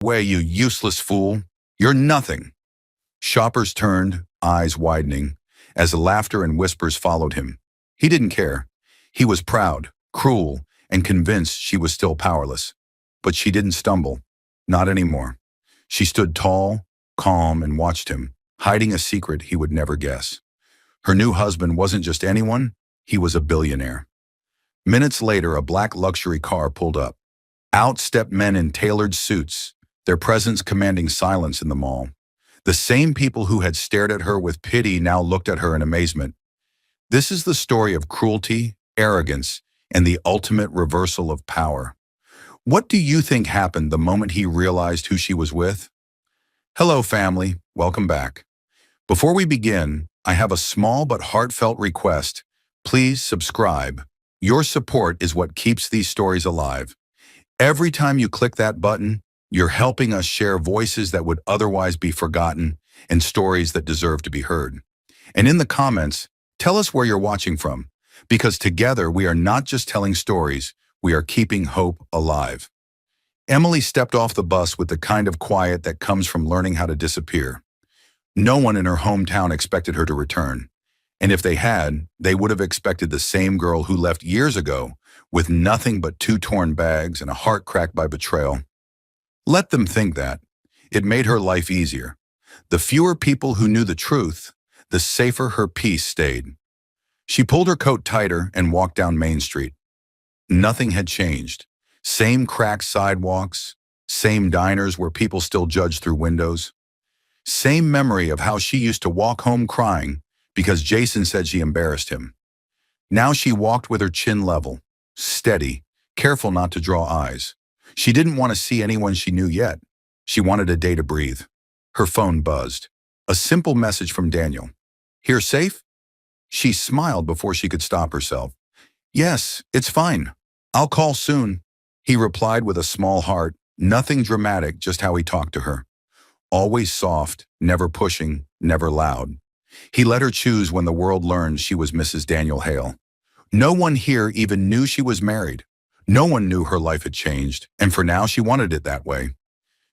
Way, you useless fool. You're nothing. Shoppers turned, eyes widening, as laughter and whispers followed him. He didn't care. He was proud, cruel, and convinced she was still powerless. But she didn't stumble. Not anymore. She stood tall, calm, and watched him, hiding a secret he would never guess. Her new husband wasn't just anyone, he was a billionaire. Minutes later, a black luxury car pulled up. Out stepped men in tailored suits, their presence commanding silence in the mall. The same people who had stared at her with pity now looked at her in amazement. This is the story of cruelty, arrogance, and the ultimate reversal of power. What do you think happened the moment he realized who she was with? Hello, family. Welcome back. Before we begin, I have a small but heartfelt request. Please subscribe. Your support is what keeps these stories alive. Every time you click that button, you're helping us share voices that would otherwise be forgotten and stories that deserve to be heard. And in the comments, tell us where you're watching from, because together we are not just telling stories, we are keeping hope alive. Emily stepped off the bus with the kind of quiet that comes from learning how to disappear. No one in her hometown expected her to return. And if they had, they would have expected the same girl who left years ago with nothing but 2 torn bags and a heart cracked by betrayal. Let them think that. It made her life easier. The fewer people who knew the truth, the safer her peace stayed. She pulled her coat tighter and walked down Main Street. Nothing had changed. Same cracked sidewalks, same diners where people still judged through windows. Same memory of how she used to walk home crying because Jason said she embarrassed him. Now she walked with her chin level, steady, careful not to draw eyes. She didn't want to see anyone she knew yet. She wanted a day to breathe. Her phone buzzed. A simple message from Daniel. Here safe? She smiled before she could stop herself. Yes, it's fine. I'll call soon. He replied with a small heart, nothing dramatic, just how he talked to her. Always soft, never pushing, never loud. He let her choose when the world learned she was Mrs. Daniel Hale. No one here even knew she was married. No one knew her life had changed, and for now she wanted it that way.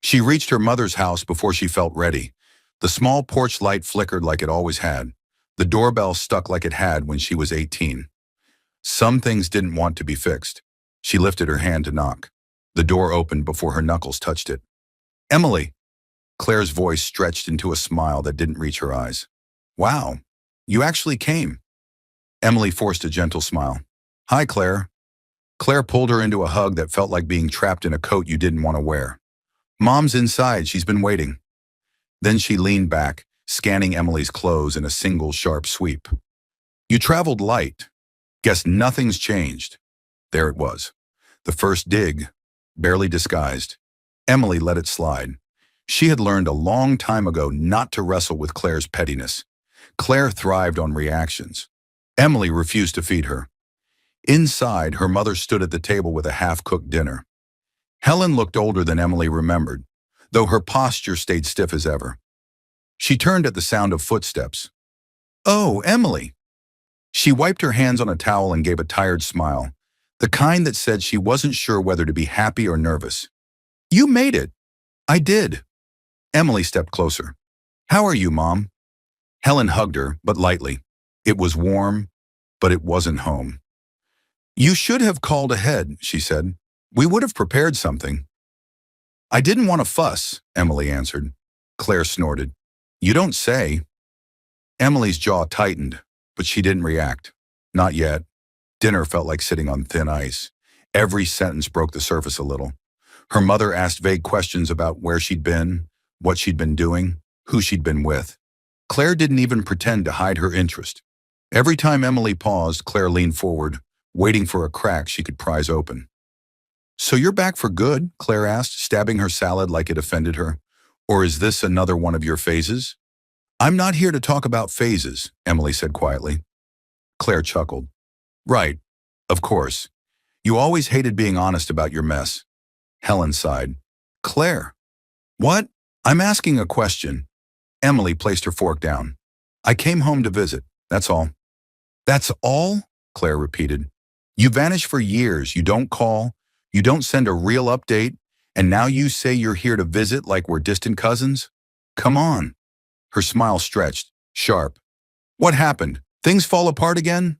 She reached her mother's house before she felt ready. The small porch light flickered like it always had. The doorbell stuck like it had when she was 18. Some things didn't want to be fixed. She lifted her hand to knock. The door opened before her knuckles touched it. Emily! Claire's voice stretched into a smile that didn't reach her eyes. Wow, you actually came. Emily forced a gentle smile. Hi, Claire. Claire pulled her into a hug that felt like being trapped in a coat you didn't want to wear. Mom's inside, she's been waiting. Then she leaned back, scanning Emily's clothes in a single sharp sweep. You traveled light. Guess nothing's changed. There it was. The first dig, barely disguised. Emily let it slide. She had learned a long time ago not to wrestle with Claire's pettiness. Claire thrived on reactions. Emily refused to feed her. Inside, her mother stood at the table with a half-cooked dinner. Helen looked older than Emily remembered, though her posture stayed stiff as ever. She turned at the sound of footsteps. Oh, Emily! She wiped her hands on a towel and gave a tired smile, the kind that said she wasn't sure whether to be happy or nervous. You made it. I did. Emily stepped closer. How are you, Mom? Helen hugged her, but lightly. It was warm, but it wasn't home. You should have called ahead, she said. We would have prepared something. I didn't want to fuss, Emily answered. Claire snorted. You don't say. Emily's jaw tightened, but she didn't react. Not yet. Dinner felt like sitting on thin ice. Every sentence broke the surface a little. Her mother asked vague questions about where she'd been, what she'd been doing, who she'd been with. Claire didn't even pretend to hide her interest. Every time Emily paused, Claire leaned forward, waiting for a crack she could prise open. So you're back for good? Claire asked, stabbing her salad like it offended her. Or is this another one of your phases? I'm not here to talk about phases, Emily said quietly. Claire chuckled. Right, of course. You always hated being honest about your mess. Helen sighed. Claire. What? I'm asking a question. Emily placed her fork down. I came home to visit, that's all. That's all? Claire repeated. You vanish for years, you don't call, you don't send a real update, And now you say you're here to visit like we're distant cousins? Come on. Her smile stretched, sharp. What happened? Things fall apart again?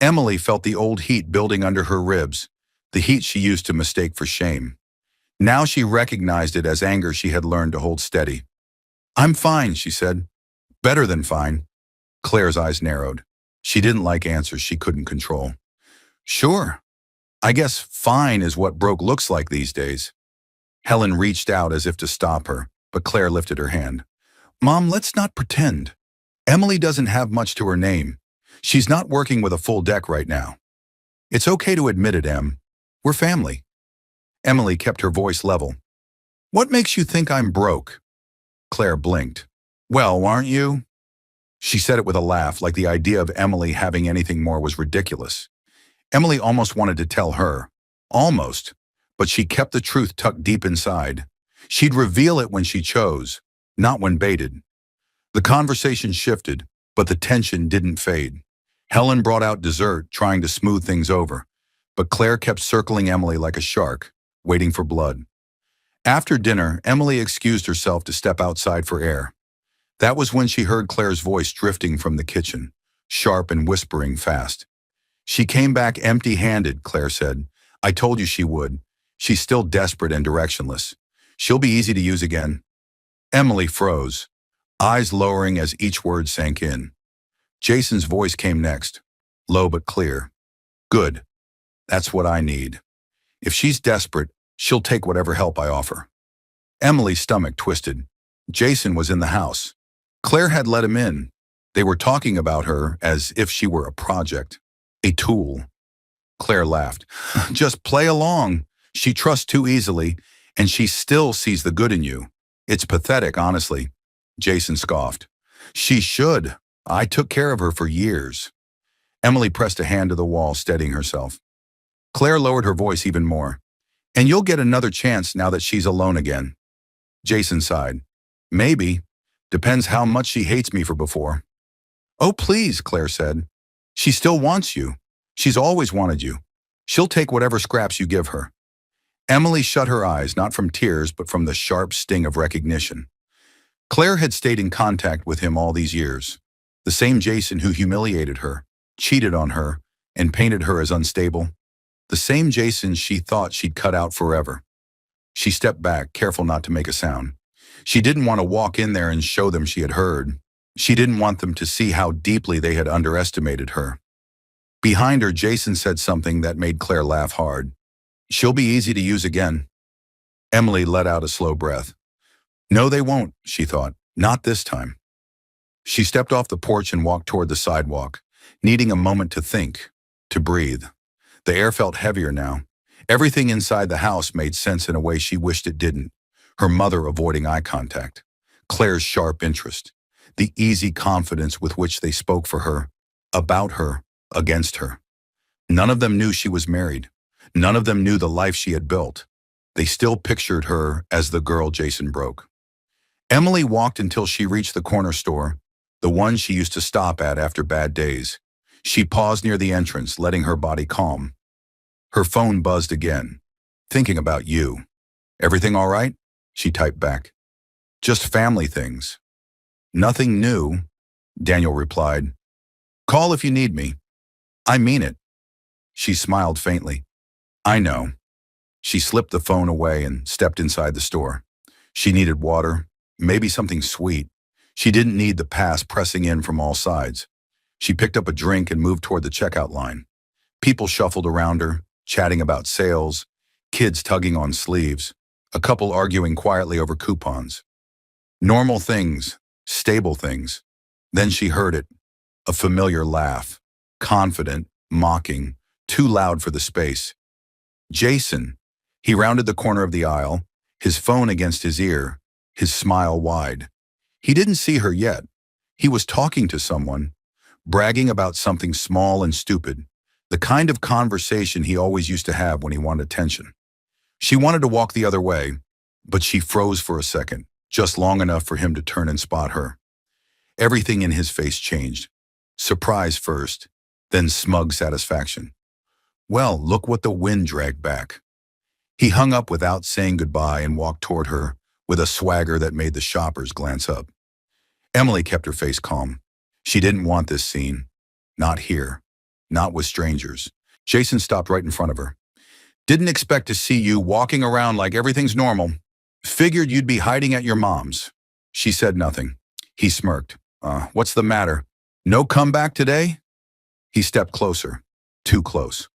Emily felt the old heat building under her ribs, the heat she used to mistake for shame. Now she recognized it as anger she had learned to hold steady. I'm fine, she said. Better than fine. Claire's eyes narrowed. She didn't like answers she couldn't control. Sure. I guess fine is what broke looks like these days. Helen reached out as if to stop her, but Claire lifted her hand. Mom, let's not pretend. Emily doesn't have much to her name. She's not working with a full deck right now. It's okay to admit it, Em. We're family. Emily kept her voice level. What makes you think I'm broke? Claire blinked. Well, aren't you? She said it with a laugh, like the idea of Emily having anything more was ridiculous. Emily almost wanted to tell her. Almost. But she kept the truth tucked deep inside. She'd reveal it when she chose, not when baited. The conversation shifted, but the tension didn't fade. Helen brought out dessert, trying to smooth things over, but Claire kept circling Emily like a shark, waiting for blood. After dinner, Emily excused herself to step outside for air. That was when she heard Claire's voice drifting from the kitchen, sharp and whispering fast. She came back empty-handed, Claire said. I told you she would. She's still desperate and directionless. She'll be easy to use again. Emily froze, eyes lowering as each word sank in. Jason's voice came next, low but clear. Good. That's what I need. If she's desperate, she'll take whatever help I offer. Emily's stomach twisted. Jason was in the house. Claire had let him in. They were talking about her as if she were a project, a tool. Claire laughed. Just play along. She trusts too easily, and she still sees the good in you. It's pathetic, honestly. Jason scoffed. She should. I took care of her for years. Emily pressed a hand to the wall, steadying herself. Claire lowered her voice even more. And you'll get another chance now that she's alone again. Jason sighed. Maybe. Depends how much she hates me for before. Oh, please, Claire said. She still wants you. She's always wanted you. She'll take whatever scraps you give her. Emily shut her eyes, not from tears, but from the sharp sting of recognition. Claire had stayed in contact with him all these years. The same Jason who humiliated her, cheated on her, and painted her as unstable. The same Jason she thought she'd cut out forever. She stepped back, careful not to make a sound. She didn't want to walk in there and show them she had heard. She didn't want them to see how deeply they had underestimated her. Behind her, Jason said something that made Claire laugh hard. She'll be easy to use again. Emily let out a slow breath. No, they won't, she thought. Not this time. She stepped off the porch and walked toward the sidewalk, needing a moment to think, to breathe. The air felt heavier now. Everything inside the house made sense in a way she wished it didn't. Her mother avoiding eye contact. Claire's sharp interest. The easy confidence with which they spoke for her, about her, against her. None of them knew she was married. None of them knew the life she had built. They still pictured her as the girl Jason broke. Emily walked until she reached the corner store, the one she used to stop at after bad days. She paused near the entrance, letting her body calm. Her phone buzzed again. Thinking about you. Everything all right? She typed back. Just family things. Nothing new, Daniel replied. Call if you need me. I mean it. She smiled faintly. I know. She slipped the phone away and stepped inside the store. She needed water, maybe something sweet. She didn't need the past pressing in from all sides. She picked up a drink and moved toward the checkout line. People shuffled around her, chatting about sales, kids tugging on sleeves, a couple arguing quietly over coupons. Normal things, stable things. Then she heard it, a familiar laugh, confident, mocking, too loud for the space. Jason. He rounded the corner of the aisle, his phone against his ear, his smile wide. He didn't see her yet. He was talking to someone, bragging about something small and stupid, the kind of conversation he always used to have when he wanted attention. She wanted to walk the other way, but she froze for a second, just long enough for him to turn and spot her. Everything in his face changed. Surprise first, then smug satisfaction. Well, look what the wind dragged back. He hung up without saying goodbye and walked toward her with a swagger that made the shoppers glance up. Emily kept her face calm. She didn't want this scene. Not here. Not with strangers. Jason stopped right in front of her. Didn't expect to see you walking around like everything's normal. Figured you'd be hiding at your mom's. She said nothing. He smirked. What's the matter? No comeback today? He stepped closer. Too close.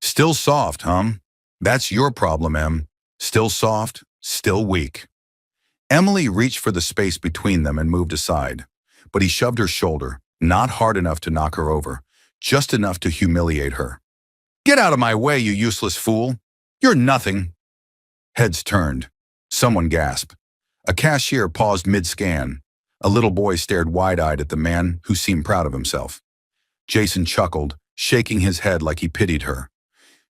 Still soft, huh? That's your problem, Em. Still soft, still weak. Emily reached for the space between them and moved aside, but he shoved her shoulder, not hard enough to knock her over, just enough to humiliate her. Get out of my way, you useless fool. You're nothing. Heads turned. Someone gasped. A cashier paused mid-scan. A little boy stared wide-eyed at the man who seemed proud of himself. Jason chuckled, shaking his head like he pitied her.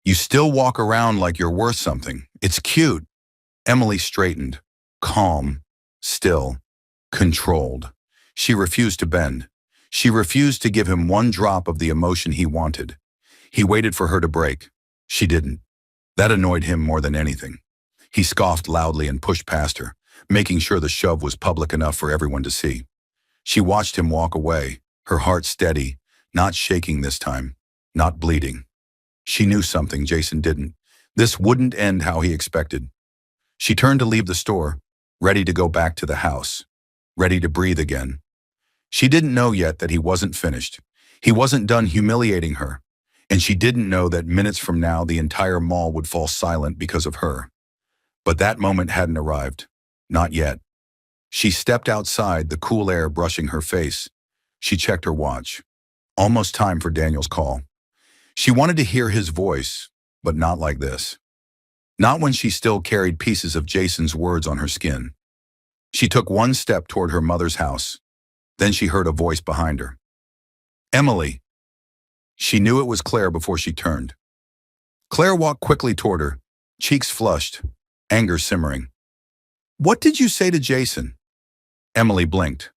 You still walk around like you're worth something. It's cute. Emily straightened. Calm. Still. Controlled. She refused to bend. She refused to give him one drop of the emotion he wanted. He waited for her to break. She didn't. That annoyed him more than anything. He scoffed loudly and pushed past her, making sure the shove was public enough for everyone to see. She watched him walk away, her heart steady, not shaking this time, not bleeding. She knew something Jason didn't. This wouldn't end how he expected. She turned to leave the store, ready to go back to the house, ready to breathe again. She didn't know yet that he wasn't finished. He wasn't done humiliating her, and she didn't know that minutes from now the entire mall would fall silent because of her. But that moment hadn't arrived. Not yet. She stepped outside, the cool air brushing her face. She checked her watch. Almost time for Daniel's call. She wanted to hear his voice, but not like this. Not when she still carried pieces of Jason's words on her skin. She took one step toward her mother's house. Then she heard a voice behind her. Emily. She knew it was Claire before she turned. Claire walked quickly toward her, cheeks flushed, anger simmering. What did you say to Jason? Emily blinked.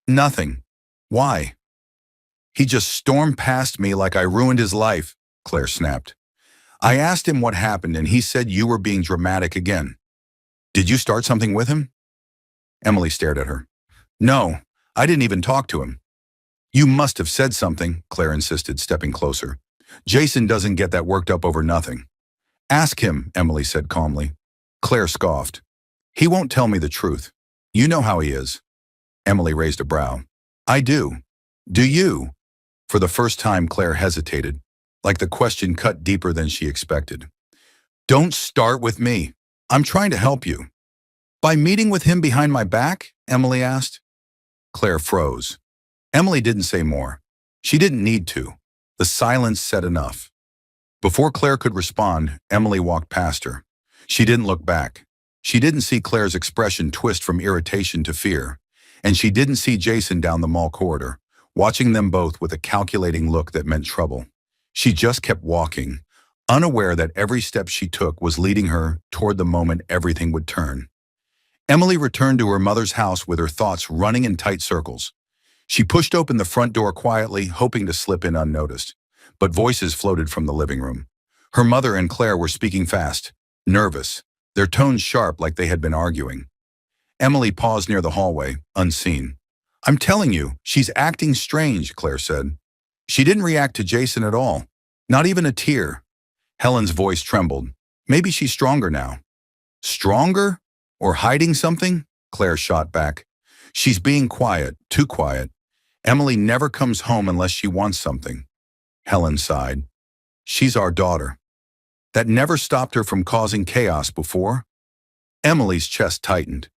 Nothing. Why? He just stormed past me like I ruined his life, Claire snapped. I asked him what happened and he said you were being dramatic again. Did you start something with him? Emily stared at her. No, I didn't even talk to him. You must have said something, Claire insisted, stepping closer. Jason doesn't get that worked up over nothing. Ask him, Emily said calmly. Claire scoffed. He won't tell me the truth. You know how he is. Emily raised a brow. I do. Do you? For the first time, Claire hesitated, like the question cut deeper than she expected. Don't start with me. I'm trying to help you. By meeting with him behind my back? Emily asked. Claire froze. Emily didn't say more. She didn't need to. The silence said enough. Before Claire could respond, Emily walked past her. She didn't look back. She didn't see Claire's expression twist from irritation to fear. And she didn't see Jason down the mall corridor, watching them both with a calculating look that meant trouble. She just kept walking, unaware that every step she took was leading her toward the moment everything would turn. Emily returned to her mother's house with her thoughts running in tight circles. She pushed open the front door quietly, hoping to slip in unnoticed. But voices floated from the living room. Her mother and Claire were speaking fast, nervous, their tones sharp like they had been arguing. Emily paused near the hallway, unseen. I'm telling you, she's acting strange, Claire said. She didn't react to Jason at all, not even a tear. Helen's voice trembled. Maybe she's stronger now. Stronger? Or hiding something? Claire shot back. She's being quiet, too quiet. Emily never comes home unless she wants something. Helen sighed. She's our daughter. That never stopped her from causing chaos before. Emily's chest tightened.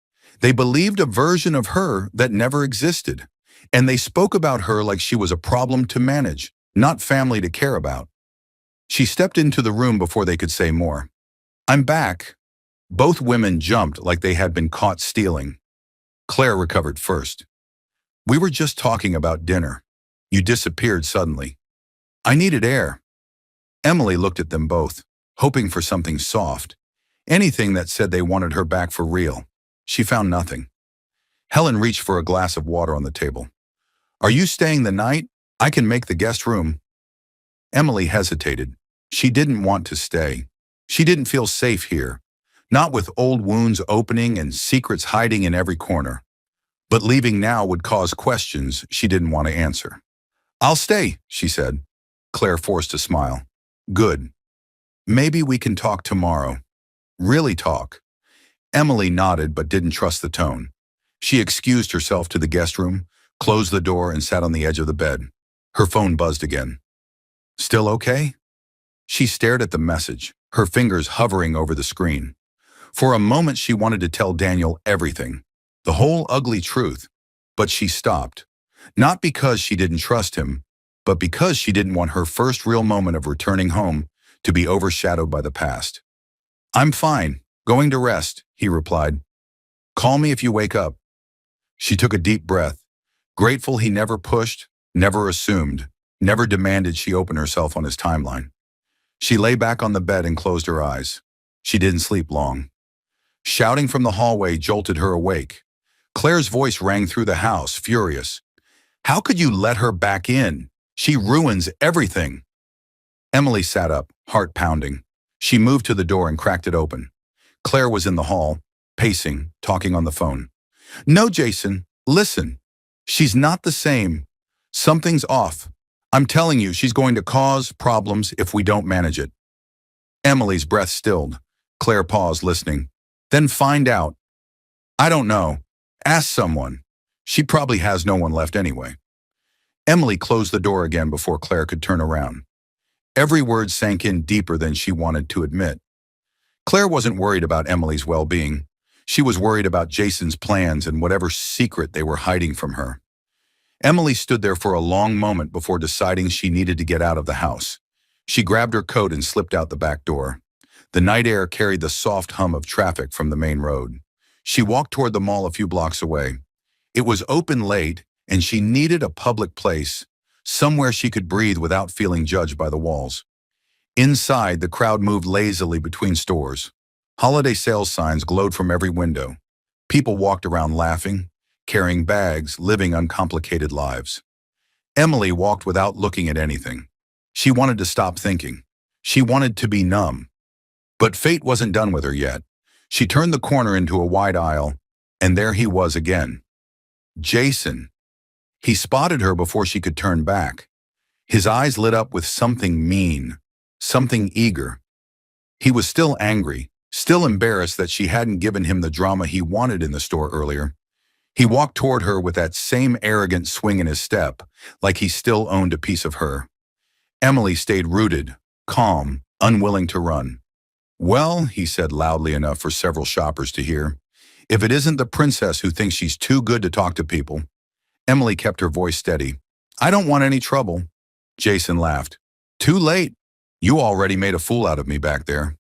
They believed a version of her that never existed, and they spoke about her like she was a problem to manage, not family to care about. She stepped into the room before they could say more. I'm back. Both women jumped like they had been caught stealing. Claire recovered first. We were just talking about dinner. You disappeared suddenly. I needed air. Emily looked at them both, hoping for something soft, anything that said they wanted her back for real. She found nothing. Helen reached for a glass of water on the table. Are you staying the night? I can make the guest room. Emily hesitated. She didn't want to stay. She didn't feel safe here, not with old wounds opening and secrets hiding in every corner. But leaving now would cause questions she didn't want to answer. "I'll stay," she said. Claire forced a smile. "Good. Maybe we can talk tomorrow. Really talk." Emily nodded but didn't trust the tone. She excused herself to the guest room, closed the door, and sat on the edge of the bed. Her phone buzzed again. "Still okay?" She stared at the message, her fingers hovering over the screen. For a moment she wanted to tell Daniel everything, the whole ugly truth, but she stopped. Not because she didn't trust him, but because she didn't want her first real moment of returning home to be overshadowed by the past. "I'm fine, going to rest," he replied. "Call me if you wake up." She took a deep breath, grateful he never pushed, never assumed, never demanded she open herself on his timeline. She lay back on the bed and closed her eyes. She didn't sleep long. Shouting from the hallway jolted her awake. Claire's voice rang through the house, furious. "How could you let her back in? She ruins everything." Emily sat up, heart pounding. She moved to the door and cracked it open. Claire was in the hall, pacing, talking on the phone. "No, Jason, listen. She's not the same. Something's off. I'm telling you, she's going to cause problems if we don't manage it." Emily's breath stilled. Claire paused, listening. "Then find out." "I don't know. Ask someone. She probably has no one left anyway." Emily closed the door again before Claire could turn around. Every word sank in deeper than she wanted to admit. Claire wasn't worried about Emily's well-being. She was worried about Jason's plans and whatever secret they were hiding from her. Emily stood there for a long moment before deciding she needed to get out of the house. She grabbed her coat and slipped out the back door. The night air carried the soft hum of traffic from the main road. She walked toward the mall a few blocks away. It was open late, and she needed a public place, somewhere she could breathe without feeling judged by the walls. Inside, the crowd moved lazily between stores. Holiday sales signs glowed from every window. People walked around laughing, carrying bags, living uncomplicated lives. Emily walked without looking at anything. She wanted to stop thinking. She wanted to be numb. But fate wasn't done with her yet. She turned the corner into a wide aisle, and there he was again. Jason. He spotted her before she could turn back. His eyes lit up with something mean, something eager. He was still angry, still embarrassed that she hadn't given him the drama he wanted in the store earlier. He walked toward her with that same arrogant swing in his step, like he still owned a piece of her. Emily stayed rooted, calm, unwilling to run. "Well," he said loudly enough for several shoppers to hear, "if it isn't the princess who thinks she's too good to talk to people." Emily kept her voice steady. "I don't want any trouble." Jason laughed. "Too late. You already made a fool out of me back there."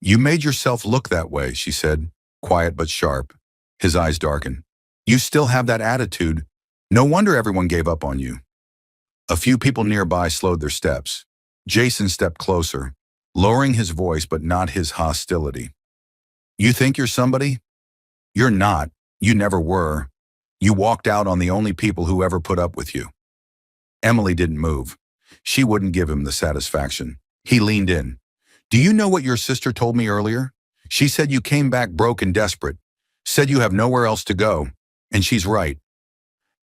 "You made yourself look that way," she said, quiet but sharp. His eyes darkened. "You still have that attitude. No wonder everyone gave up on you." A few people nearby slowed their steps. Jason stepped closer, lowering his voice but not his hostility. "You think you're somebody? You're not. You never were. You walked out on the only people who ever put up with you." Emily didn't move. She wouldn't give him the satisfaction. He leaned in. "Do you know what your sister told me earlier? She said you came back broke and desperate, said you have nowhere else to go, and she's right."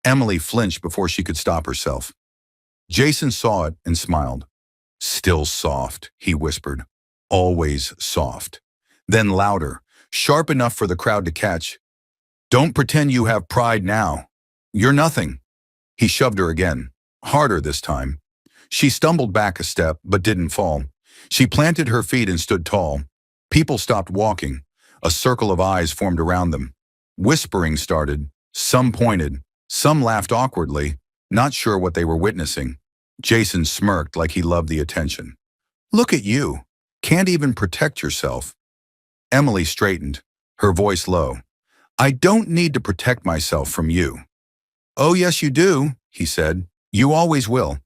Emily flinched before she could stop herself. Jason saw it and smiled. "Still soft," he whispered. "Always soft." Then louder, sharp enough for the crowd to catch. "Don't pretend you have pride now. You're nothing." He shoved her again, harder this time. She stumbled back a step, but didn't fall. She planted her feet and stood tall. People stopped walking. A circle of eyes formed around them. Whispering started. Some pointed. Some laughed awkwardly, not sure what they were witnessing. Jason smirked like he loved the attention. "Look at you. Can't even protect yourself." Emily straightened, her voice low. "I don't need to protect myself from you." "Oh, yes, you do," he said. "You always will."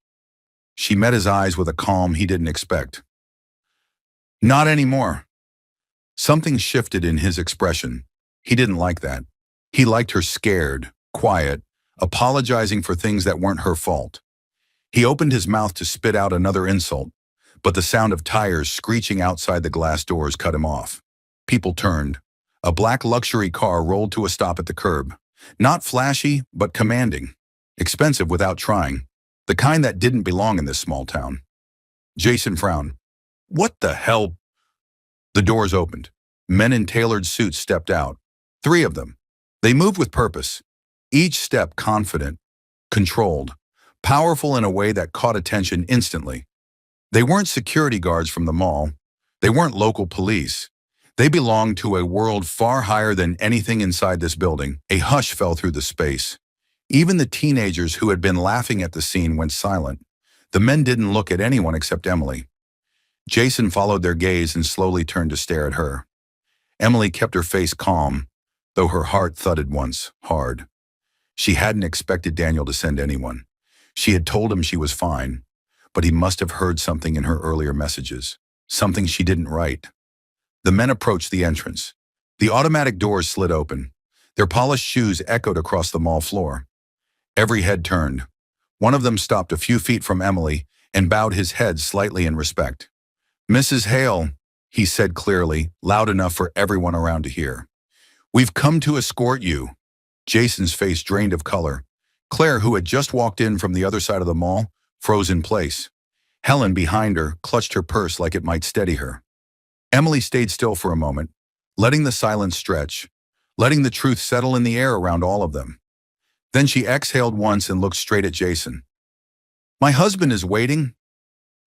She met his eyes with a calm he didn't expect. "Not anymore." Something shifted in his expression. He didn't like that. He liked her scared, quiet, apologizing for things that weren't her fault. He opened his mouth to spit out another insult, but the sound of tires screeching outside the glass doors cut him off. People turned. A black luxury car rolled to a stop at the curb. Not flashy, but commanding. Expensive without trying. The kind that didn't belong in this small town. Jason frowned. What the hell? The doors opened. Men in tailored suits stepped out. 3 of them. They moved with purpose. Each step confident, controlled, powerful in a way that caught attention instantly. They weren't security guards from the mall. They weren't local police. They belonged to a world far higher than anything inside this building. A hush fell through the space. Even the teenagers who had been laughing at the scene went silent. The men didn't look at anyone except Emily. Jason followed their gaze and slowly turned to stare at her. Emily kept her face calm, though her heart thudded once, hard. She hadn't expected Daniel to send anyone. She had told him she was fine, but he must have heard something in her earlier messages, something she didn't write. The men approached the entrance. The automatic doors slid open. Their polished shoes echoed across the mall floor. Every head turned. One of them stopped a few feet from Emily and bowed his head slightly in respect. "Mrs. Hale," he said clearly, loud enough for everyone around to hear. "We've come to escort you." Jason's face drained of color. Claire, who had just walked in from the other side of the mall, froze in place. Helen, behind her, clutched her purse like it might steady her. Emily stayed still for a moment, letting the silence stretch, letting the truth settle in the air around all of them. Then she exhaled once and looked straight at Jason. "My husband is waiting."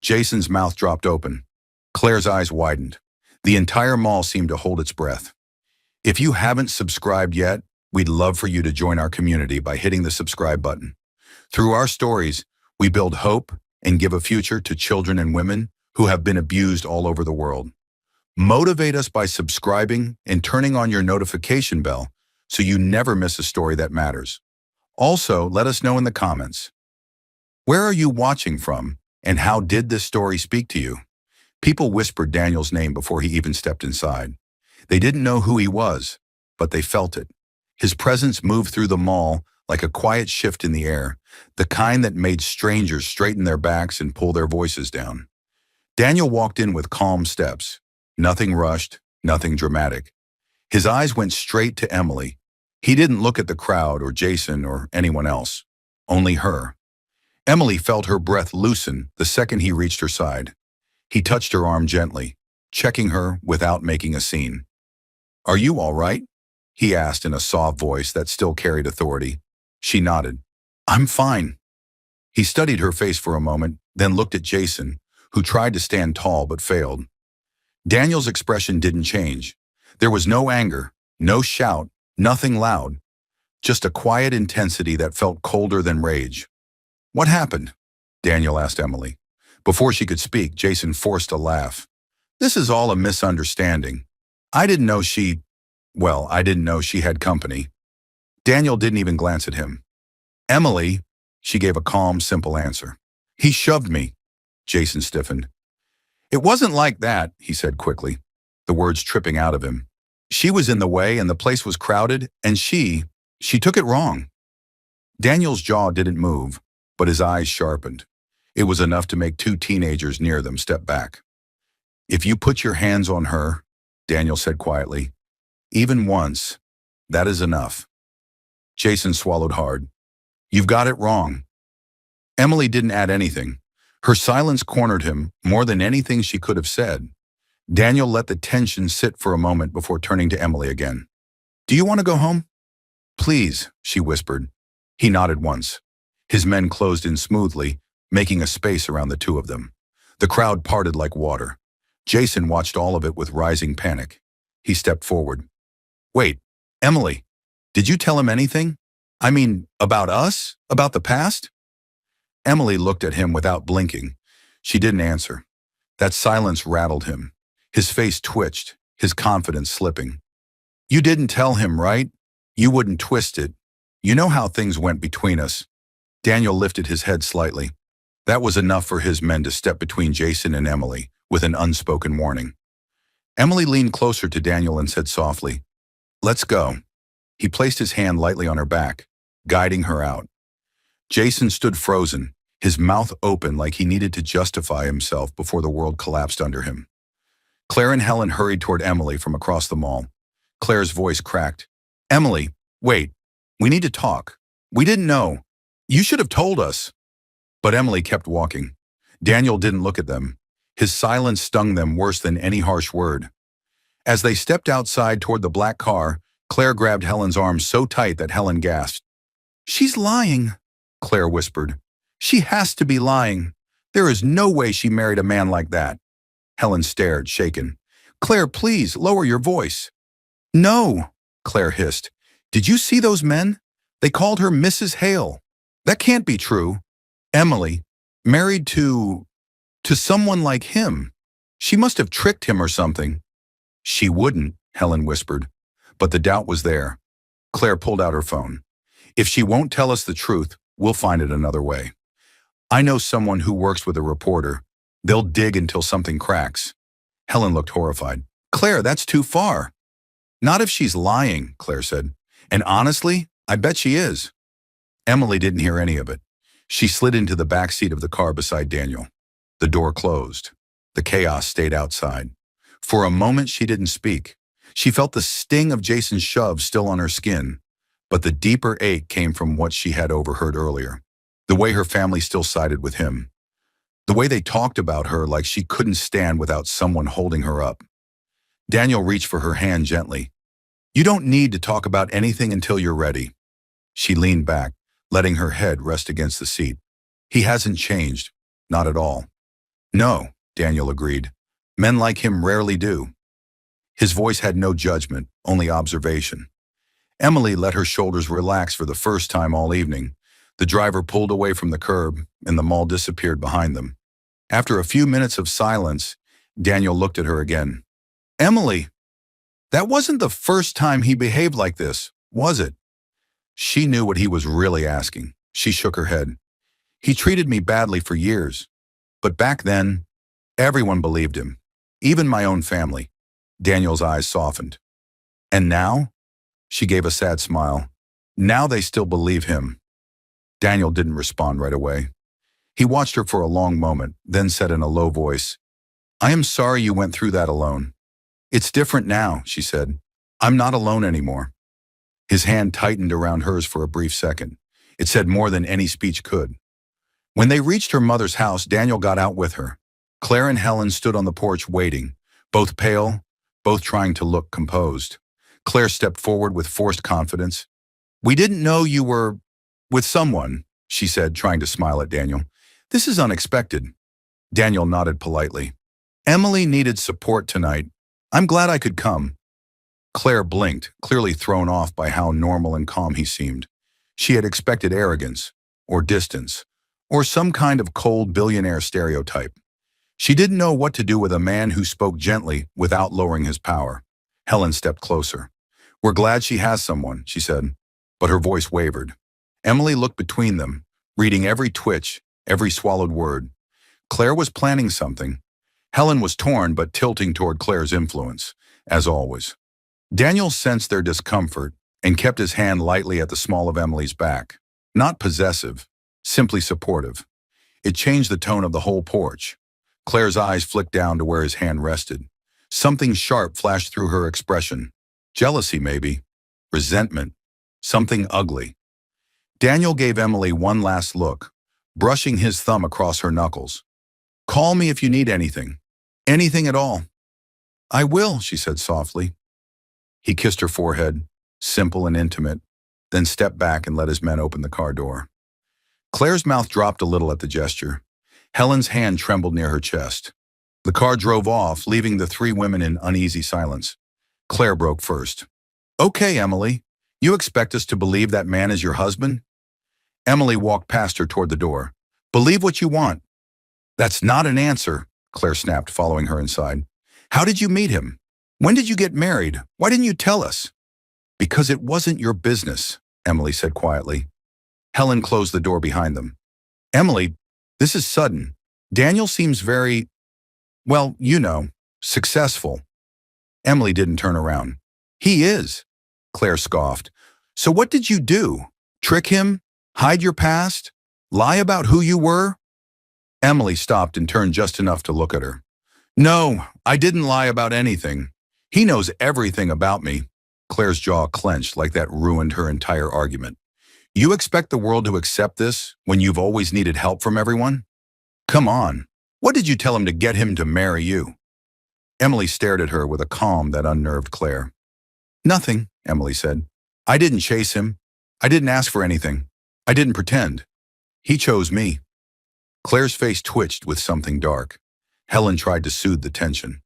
Jason's mouth dropped open. Claire's eyes widened. The entire mall seemed to hold its breath. If you haven't subscribed yet, we'd love for you to join our community by hitting the subscribe button. Through our stories, we build hope and give a future to children and women who have been abused all over the world. Motivate us by subscribing and turning on your notification bell so you never miss a story that matters. Also, let us know in the comments. Where are you watching from, and how did this story speak to you? People whispered Daniel's name before he even stepped inside. They didn't know who he was, but they felt it. His presence moved through the mall like a quiet shift in the air, the kind that made strangers straighten their backs and pull their voices down. Daniel walked in with calm steps. Nothing rushed, nothing dramatic. His eyes went straight to Emily. He didn't look at the crowd or Jason or anyone else, only her. Emily felt her breath loosen the second he reached her side. He touched her arm gently, checking her without making a scene. "Are you all right?" he asked in a soft voice that still carried authority. She nodded. "I'm fine." He studied her face for a moment, then looked at Jason, who tried to stand tall but failed. Daniel's expression didn't change. There was no anger, no shout, nothing loud. Just a quiet intensity that felt colder than rage. "What happened?" Daniel asked Emily. Before she could speak, Jason forced a laugh. "This is all a misunderstanding. I didn't know she had company." Daniel didn't even glance at him. "Emily," she gave a calm, simple answer. "He shoved me." Jason stiffened. "It wasn't like that," he said quickly, the words tripping out of him. "She was in the way and the place was crowded, and she took it wrong." Daniel's jaw didn't move, but his eyes sharpened. It was enough to make 2 teenagers near them step back. "If you put your hands on her," Daniel said quietly, "even once, that is enough." Jason swallowed hard. "You've got it wrong." Emily didn't add anything. Her silence cornered him more than anything she could have said. Daniel let the tension sit for a moment before turning to Emily again. "Do you want to go home?" "Please," she whispered. He nodded once. His men closed in smoothly, making a space around the 2 of them. The crowd parted like water. Jason watched all of it with rising panic. He stepped forward. "Wait, Emily, did you tell him anything? I mean, about us? About the past?" Emily looked at him without blinking. She didn't answer. That silence rattled him. His face twitched, his confidence slipping. "You didn't tell him, right? You wouldn't twist it. You know how things went between us." Daniel lifted his head slightly. That was enough for his men to step between Jason and Emily with an unspoken warning. Emily leaned closer to Daniel and said softly, "Let's go." He placed his hand lightly on her back, guiding her out. Jason stood frozen, his mouth open like he needed to justify himself before the world collapsed under him. Claire and Helen hurried toward Emily from across the mall. Claire's voice cracked. "Emily, wait. We need to talk. We didn't know. You should have told us." But Emily kept walking. Daniel didn't look at them. His silence stung them worse than any harsh word. As they stepped outside toward the black car, Claire grabbed Helen's arm so tight that Helen gasped. "She's lying," Claire whispered. "She has to be lying. There is no way she married a man like that." Helen stared, shaken. "Claire, please, lower your voice." "No," Claire hissed. "Did you see those men? They called her Mrs. Hale. That can't be true. Emily, married to someone like him. She must have tricked him or something." "She wouldn't," Helen whispered. But the doubt was there. Claire pulled out her phone. "If she won't tell us the truth, we'll find it another way. I know someone who works with a reporter. They'll dig until something cracks." Helen looked horrified. "Claire, that's too far." "Not if she's lying," Claire said. "And honestly, I bet she is." Emily didn't hear any of it. She slid into the back seat of the car beside Daniel. The door closed. The chaos stayed outside. For a moment, she didn't speak. She felt the sting of Jason's shove still on her skin, but the deeper ache came from what she had overheard earlier. The way her family still sided with him. The way they talked about her like she couldn't stand without someone holding her up. Daniel reached for her hand gently. "You don't need to talk about anything until you're ready." She leaned back, letting her head rest against the seat. "He hasn't changed. Not at all." "No," Daniel agreed. "Men like him rarely do." His voice had no judgment, only observation. Emily let her shoulders relax for the first time all evening. The driver pulled away from the curb, and the mall disappeared behind them. After a few minutes of silence, Daniel looked at her again. "Emily, that wasn't the first time he behaved like this, was it?" She knew what he was really asking. She shook her head. "He treated me badly for years. But back then, everyone believed him. Even my own family." Daniel's eyes softened. "And now?" She gave a sad smile. "Now they still believe him." Daniel didn't respond right away. He watched her for a long moment, then said in a low voice, "I am sorry you went through that alone." "It's different now," she said. "I'm not alone anymore." His hand tightened around hers for a brief second. It said more than any speech could. When they reached her mother's house, Daniel got out with her. Claire and Helen stood on the porch waiting, both pale, both trying to look composed. Claire stepped forward with forced confidence. "We didn't know you were with someone," she said, trying to smile at Daniel. "This is unexpected." Daniel nodded politely. "Emily needed support tonight. I'm glad I could come." Claire blinked, clearly thrown off by how normal and calm he seemed. She had expected arrogance, or distance, or some kind of cold billionaire stereotype. She didn't know what to do with a man who spoke gently without lowering his power. Helen stepped closer. "We're glad she has someone," she said, but her voice wavered. Emily looked between them, reading every twitch, every swallowed word. Claire was planning something. Helen was torn but tilting toward Claire's influence, as always. Daniel sensed their discomfort and kept his hand lightly at the small of Emily's back. Not possessive, simply supportive. It changed the tone of the whole porch. Claire's eyes flicked down to where his hand rested. Something sharp flashed through her expression. Jealousy, maybe. Resentment. Something ugly. Daniel gave Emily one last look, brushing his thumb across her knuckles. "Call me if you need anything. Anything at all." "I will," she said softly. He kissed her forehead, simple and intimate, then stepped back and let his men open the car door. Claire's mouth dropped a little at the gesture. Helen's hand trembled near her chest. The car drove off, leaving the three women in uneasy silence. Claire broke first. "Okay, Emily, you expect us to believe that man is your husband?" Emily walked past her toward the door. "Believe what you want." "That's not an answer," Claire snapped, following her inside. "How did you meet him? When did you get married? Why didn't you tell us?" "Because it wasn't your business," Emily said quietly. Helen closed the door behind them. "Emily, this is sudden. Daniel seems very, well, you know, successful." Emily didn't turn around. "He is," Claire scoffed. "So what did you do? Trick him? Hide your past?" Lie about who you were? Emily stopped and turned just enough to look at her. No, I didn't lie about anything. He knows everything about me. Claire's jaw clenched like that ruined her entire argument. You expect the world to accept this when you've always needed help from everyone? Come on. What did you tell him to get him to marry you? Emily stared at her with a calm that unnerved Claire. Nothing, Emily said. I didn't chase him. I didn't ask for anything. I didn't pretend. He chose me. Claire's face twitched with something dark. Helen tried to soothe the tension.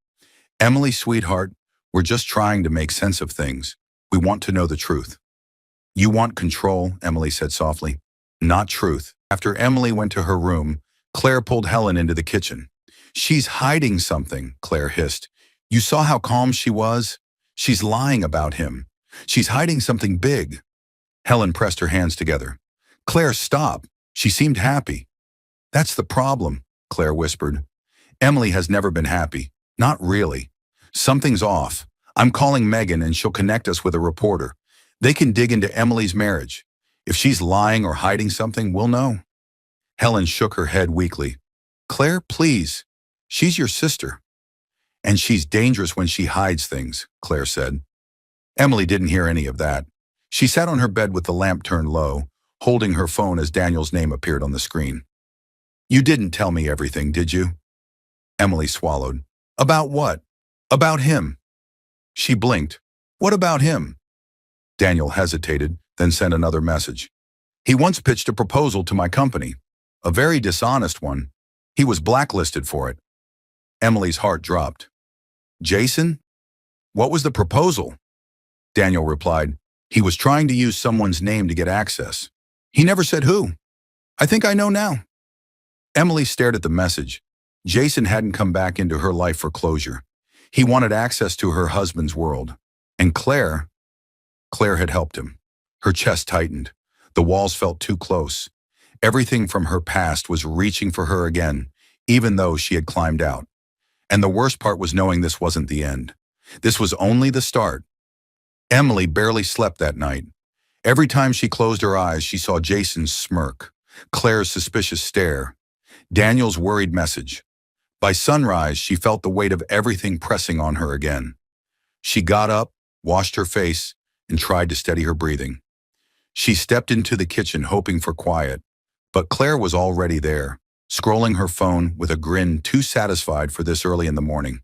Emily, sweetheart, we're just trying to make sense of things. We want to know the truth. You want control, Emily said softly. Not truth. After Emily went to her room, Claire pulled Helen into the kitchen. She's hiding something, Claire hissed. You saw how calm she was? She's lying about him. She's hiding something big. Helen pressed her hands together. Claire, stop. She seemed happy. That's the problem, Claire whispered. Emily has never been happy. Not really. Something's off. I'm calling Megan and she'll connect us with a reporter. They can dig into Emily's marriage. If she's lying or hiding something, we'll know. Helen shook her head weakly. Claire, please. She's your sister. And she's dangerous when she hides things, Claire said. Emily didn't hear any of that. She sat on her bed with the lamp turned low, holding her phone as Daniel's name appeared on the screen. You didn't tell me everything, did you? Emily swallowed. About what? About him. She blinked. What about him? Daniel hesitated, then sent another message. He once pitched a proposal to my company. A very dishonest one. He was blacklisted for it. Emily's heart dropped. Jason? What was the proposal? Daniel replied. He was trying to use someone's name to get access. He never said who. I think I know now. Emily stared at the message. Jason hadn't come back into her life for closure. He wanted access to her husband's world. And Claire had helped him. Her chest tightened. The walls felt too close. Everything from her past was reaching for her again, even though she had climbed out. And the worst part was knowing this wasn't the end. This was only the start. Emily barely slept that night. Every time she closed her eyes, she saw Jason's smirk, Claire's suspicious stare, Daniel's worried message. By sunrise, she felt the weight of everything pressing on her again. She got up, washed her face, and tried to steady her breathing. She stepped into the kitchen hoping for quiet, but Claire was already there, scrolling her phone with a grin too satisfied for this early in the morning.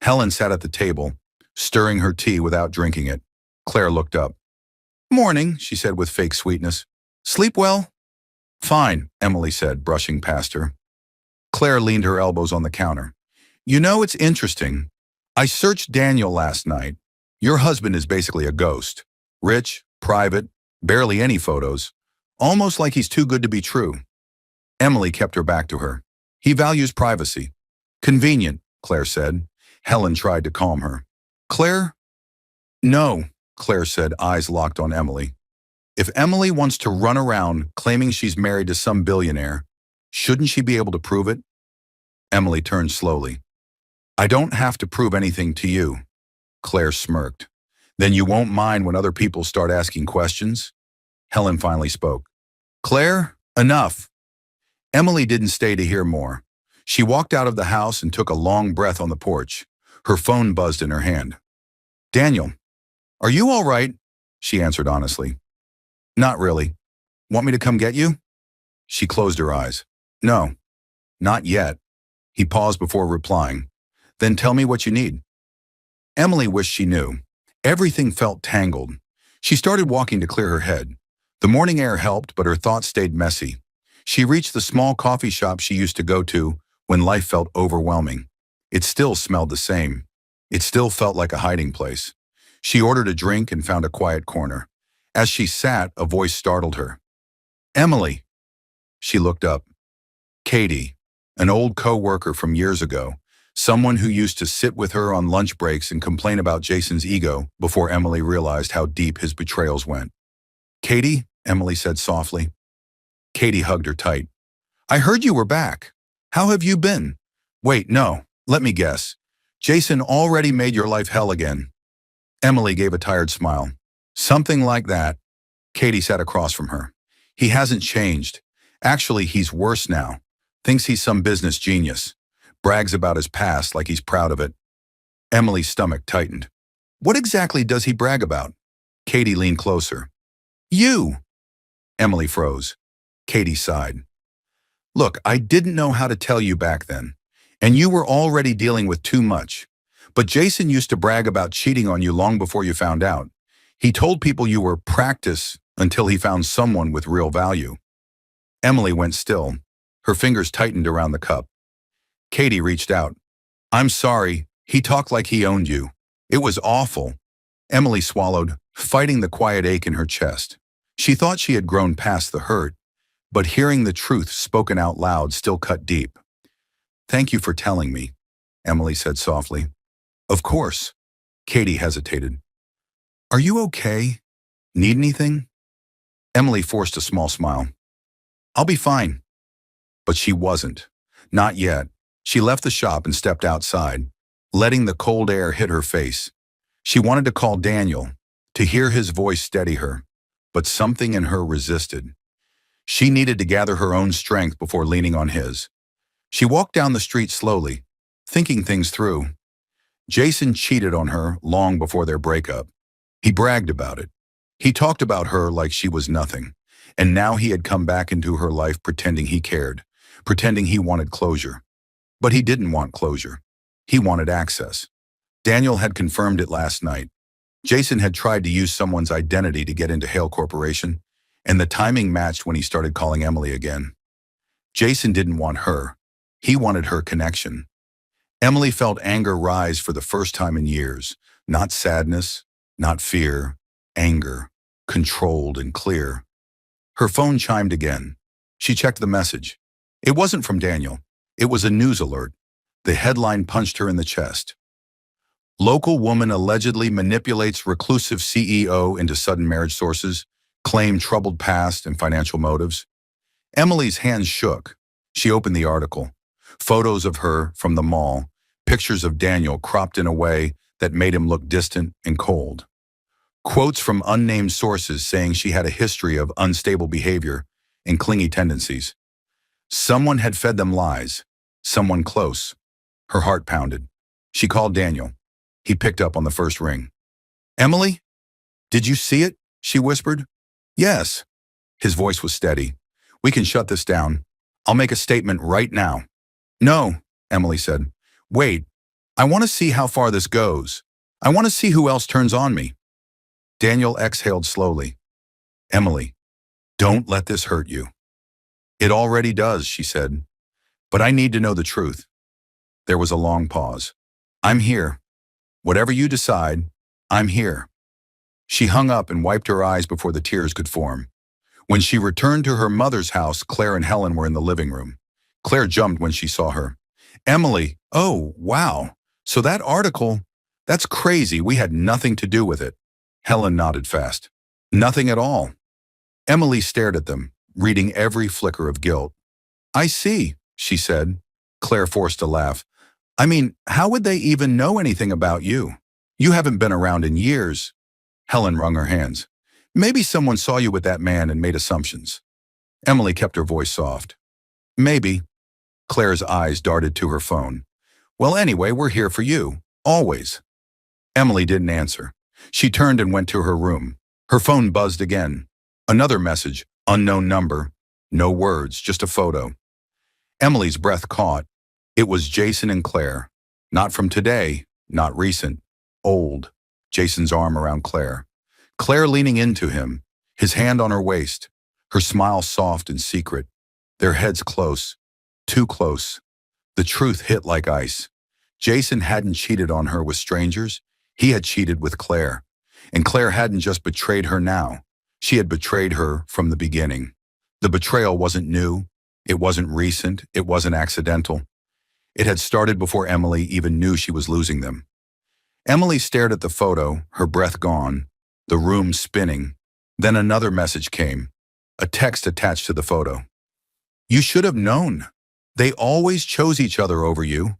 Helen sat at the table, stirring her tea without drinking it. Claire looked up. Morning, she said with fake sweetness. Sleep well? Fine, Emily said, brushing past her. Claire leaned her elbows on the counter. You know, it's interesting. I searched Daniel last night. Your husband is basically a ghost. Rich, private, barely any photos. Almost like he's too good to be true. Emily kept her back to her. He values privacy. Convenient, Claire said. Helen tried to calm her. Claire? No, Claire said, eyes locked on Emily. If Emily wants to run around claiming she's married to some billionaire, shouldn't she be able to prove it? Emily turned slowly. I don't have to prove anything to you. Claire smirked. Then you won't mind when other people start asking questions? Helen finally spoke. Claire, enough. Emily didn't stay to hear more. She walked out of the house and took a long breath on the porch. Her phone buzzed in her hand. Daniel, are you all right? She answered honestly. Not really. Want me to come get you? She closed her eyes. No, not yet. He paused before replying. Then tell me what you need. Emily wished she knew. Everything felt tangled. She started walking to clear her head. The morning air helped, but her thoughts stayed messy. She reached the small coffee shop she used to go to when life felt overwhelming. It still smelled the same. It still felt like a hiding place. She ordered a drink and found a quiet corner. As she sat, a voice startled her. Emily. She looked up. Katie, an old co-worker from years ago, someone who used to sit with her on lunch breaks and complain about Jason's ego before Emily realized how deep his betrayals went. Katie, Emily said softly. Katie hugged her tight. I heard you were back. How have you been? Wait, no, let me guess. Jason already made your life hell again. Emily gave a tired smile. Something like that. Katie sat across from her. He hasn't changed. Actually, he's worse now. Thinks he's some business genius. Brags about his past like he's proud of it. Emily's stomach tightened. What exactly does he brag about? Katie leaned closer. You! Emily froze. Katie sighed. Look, I didn't know how to tell you back then, and you were already dealing with too much. But Jason used to brag about cheating on you long before you found out. He told people you were practice until he found someone with real value. Emily went still. Her fingers tightened around the cup. Katie reached out. I'm sorry, he talked like he owned you. It was awful. Emily swallowed, fighting the quiet ache in her chest. She thought she had grown past the hurt, but hearing the truth spoken out loud still cut deep. Thank you for telling me, Emily said softly. Of course. Katie hesitated. Are you okay? Need anything? Emily forced a small smile. I'll be fine. But she wasn't. Not yet. She left the shop and stepped outside, letting the cold air hit her face. She wanted to call Daniel, to hear his voice steady her, but something in her resisted. She needed to gather her own strength before leaning on his. She walked down the street slowly, thinking things through. Jason cheated on her long before their breakup. He bragged about it. He talked about her like she was nothing, and now he had come back into her life pretending he cared, pretending he wanted closure. But he didn't want closure. He wanted access. Daniel had confirmed it last night. Jason had tried to use someone's identity to get into Hale Corporation, and the timing matched when he started calling Emily again. Jason didn't want her. He wanted her connection. Emily felt anger rise for the first time in years. Not sadness, not fear, anger, controlled and clear. Her phone chimed again. She checked the message. It wasn't from Daniel. It was a news alert. The headline punched her in the chest. Local woman allegedly manipulates reclusive CEO into sudden marriage sources, claimed troubled past and financial motives. Emily's hands shook. She opened the article. Photos of her from the mall, pictures of Daniel cropped in a way that made him look distant and cold. Quotes from unnamed sources saying she had a history of unstable behavior and clingy tendencies. Someone had fed them lies. Someone close. Her heart pounded. She called Daniel. He picked up on the first ring. Emily? Did you see it? She whispered. Yes. His voice was steady. We can shut this down. I'll make a statement right now. No, Emily said. Wait. I want to see how far this goes. I want to see who else turns on me. Daniel exhaled slowly. Emily, don't let this hurt you. It already does, she said. But I need to know the truth. There was a long pause. I'm here. Whatever you decide, I'm here. She hung up and wiped her eyes before the tears could form. When she returned to her mother's house, Claire and Helen were in the living room. Claire jumped when she saw her. Emily, oh, wow. So that article, that's crazy. We had nothing to do with it. Helen nodded fast. Nothing at all. Emily stared at them, reading every flicker of guilt. I see, she said. Claire forced a laugh. I mean, how would they even know anything about you? You haven't been around in years. Helen wrung her hands. Maybe someone saw you with that man and made assumptions. Emily kept her voice soft. Maybe. Claire's eyes darted to her phone. Well, anyway, we're here for you. Always. Emily didn't answer. She turned and went to her room. Her phone buzzed again. Another message, unknown number. No words, just a photo. Emily's breath caught. It was Jason and Claire. Not from today, not recent. Old. Jason's arm around Claire. Claire leaning into him, his hand on her waist, her smile soft and secret. Their heads close. Too close. The truth hit like ice. Jason hadn't cheated on her with strangers. He had cheated with Claire. And Claire hadn't just betrayed her now. She had betrayed her from the beginning. The betrayal wasn't new. It wasn't recent. It wasn't accidental. It had started before Emily even knew she was losing them. Emily stared at the photo, her breath gone, the room spinning. Then another message came, a text attached to the photo. You should have known. They always chose each other over you.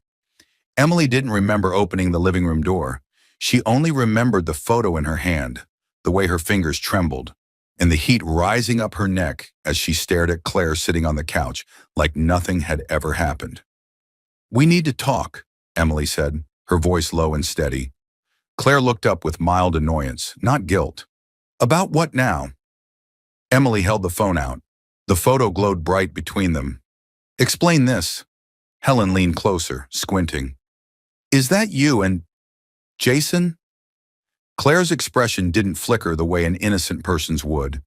Emily didn't remember opening the living room door. She only remembered the photo in her hand, the way her fingers trembled. and the heat rising up her neck as she stared at Claire sitting on the couch like nothing had ever happened. "We need to talk," Emily said, her voice low and steady. Claire looked up with mild annoyance, not guilt. "About what now?" Emily held the phone out. The photo glowed bright between them. "Explain this." Helen leaned closer, squinting. "Is that you and Jason?" Claire's expression didn't flicker the way an innocent person's would.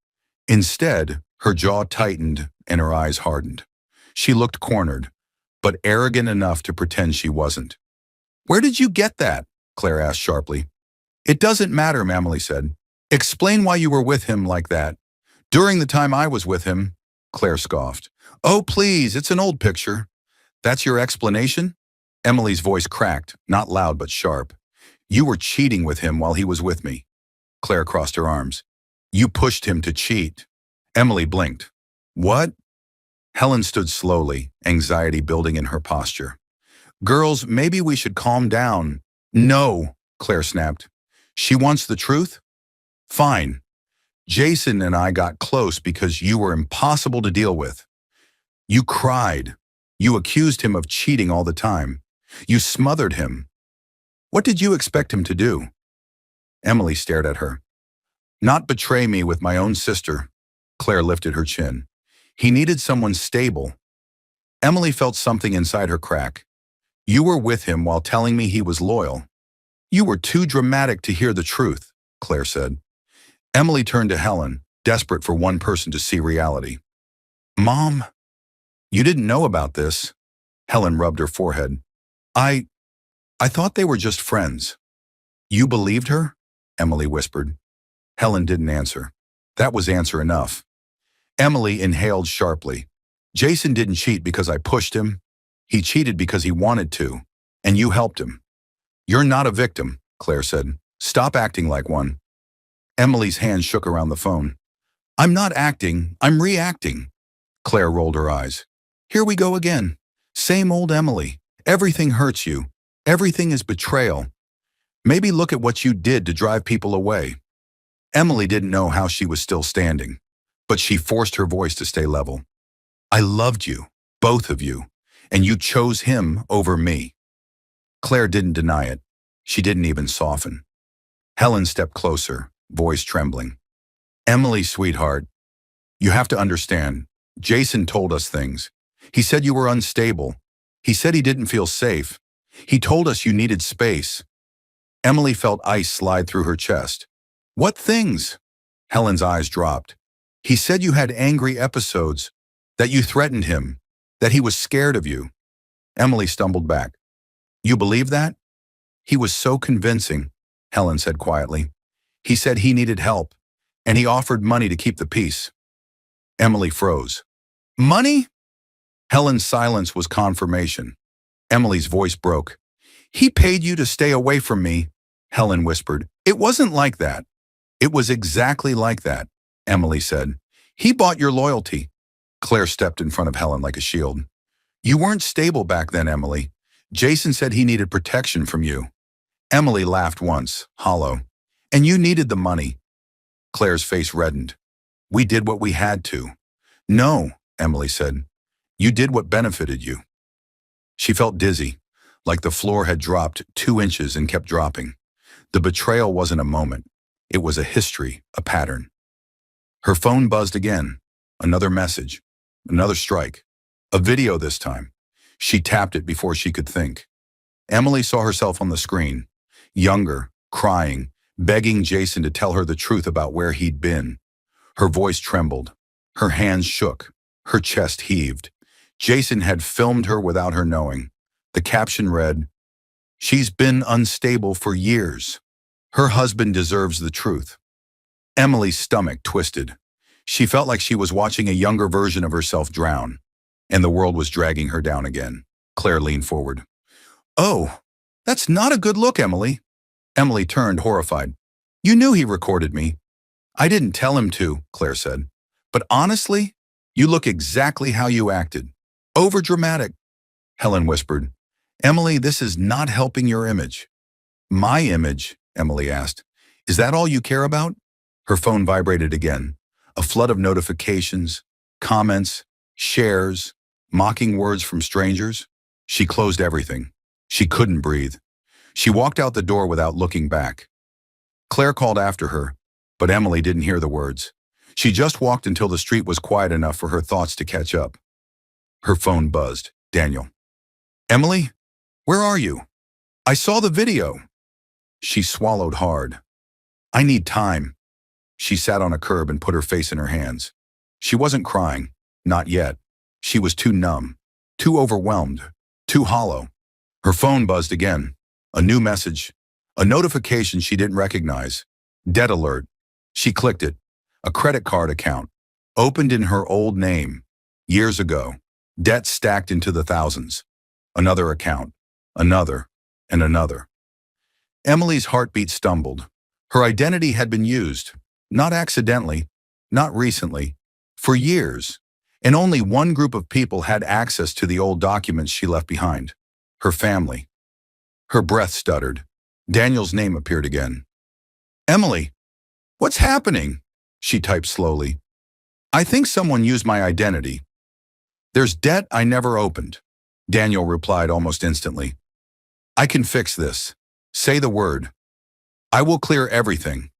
Instead, her jaw tightened and her eyes hardened. She looked cornered, but arrogant enough to pretend she wasn't. "Where did you get that?" Claire asked sharply. "It doesn't matter," Emily said. "Explain why you were with him like that." "During the time I was with him," Claire scoffed. "Oh, please, it's an old picture." "That's your explanation?" Emily's voice cracked, not loud but sharp. "You were cheating with him while he was with me." Claire crossed her arms. "You pushed him to cheat." Emily blinked. "What?" Helen stood slowly, anxiety building in her posture. "Girls, maybe we should calm down." "No," Claire snapped. "She wants the truth?" "Fine. Jason and I got close because you were impossible to deal with. You cried. You accused him of cheating all the time. You smothered him. What did you expect him to do?" Emily stared at her. "Not betray me with my own sister." Claire lifted her chin. "He needed someone stable." Emily felt something inside her crack. "You were with him while telling me he was loyal." "You were too dramatic to hear the truth," Claire said. Emily turned to Helen, desperate for one person to see reality. "Mom, you didn't know about this." Helen rubbed her forehead. I thought they were just friends." "You believed her?" Emily whispered. Helen didn't answer. That was answer enough. Emily inhaled sharply. "Jason didn't cheat because I pushed him. He cheated because he wanted to, and you helped him." "You're not a victim," Claire said. "Stop acting like one." Emily's hand shook around the phone. "I'm not acting, I'm reacting." Claire rolled her eyes. "Here we go again. Same old Emily. Everything hurts you. Everything is betrayal. Maybe look at what you did to drive people away." Emily didn't know how she was still standing, but she forced her voice to stay level. "I loved you, both of you, and you chose him over me." Claire didn't deny it. She didn't even soften. Helen stepped closer, voice trembling. "Emily, sweetheart, you have to understand. Jason told us things. He said you were unstable. He said he didn't feel safe. He told us you needed space." Emily felt ice slide through her chest. "What things?" Helen's eyes dropped. "He said you had angry episodes, that you threatened him, that he was scared of you." Emily stumbled back. "You believe that?" "He was so convincing," Helen said quietly. "He said he needed help, and he offered money to keep the peace." Emily froze. "Money?" Helen's silence was confirmation. Emily's voice broke. "He paid you to stay away from me," Helen whispered. "It wasn't like that." "It was exactly like that," Emily said. "He bought your loyalty." Claire stepped in front of Helen like a shield. "You weren't stable back then, Emily. Jason said he needed protection from you." Emily laughed once, hollow. "And you needed the money." Claire's face reddened. "We did what we had to." "No," Emily said. "You did what benefited you." She felt dizzy, like the floor had dropped 2 inches and kept dropping. The betrayal wasn't a moment. It was a history, a pattern. Her phone buzzed again. Another message. Another strike. A video this time. She tapped it before she could think. Emily saw herself on the screen. Younger, crying, begging Jason to tell her the truth about where he'd been. Her voice trembled. Her hands shook. Her chest heaved. Jason had filmed her without her knowing. The caption read, "She's been unstable for years. Her husband deserves the truth." Emily's stomach twisted. She felt like she was watching a younger version of herself drown, and the world was dragging her down again. Claire leaned forward. "Oh, that's not a good look, Emily." Emily turned, horrified. "You knew he recorded me." "I didn't tell him to," Claire said. "But honestly, you look exactly how you acted. Overdramatic." Helen whispered. "Emily, this is not helping your image." "My image?" Emily asked. "Is that all you care about?" Her phone vibrated again. A flood of notifications, comments, shares, mocking words from strangers. She closed everything. She couldn't breathe. She walked out the door without looking back. Claire called after her, but Emily didn't hear the words. She just walked until the street was quiet enough for her thoughts to catch up. Her phone buzzed. Daniel. Emily? Where are you? I saw the video. She swallowed hard. I need time. She sat on a curb and put her face in her hands. She wasn't crying. Not yet. She was too numb, too overwhelmed, too hollow. Her phone buzzed again. A new message. A notification she didn't recognize. Debt alert. She clicked it. A credit card account. Opened in her old name. Years ago. Debt stacked into the thousands. Another account. Another. And another. Emily's heartbeat stumbled. Her identity had been used. Not accidentally. Not recently. For years. And only one group of people had access to the old documents she left behind. Her family. Her breath stuttered. Daniel's name appeared again. Emily, what's happening? She typed slowly. I think someone used my identity. There's debt I never opened. Daniel replied almost instantly. I can fix this. Say the word. I will clear everything.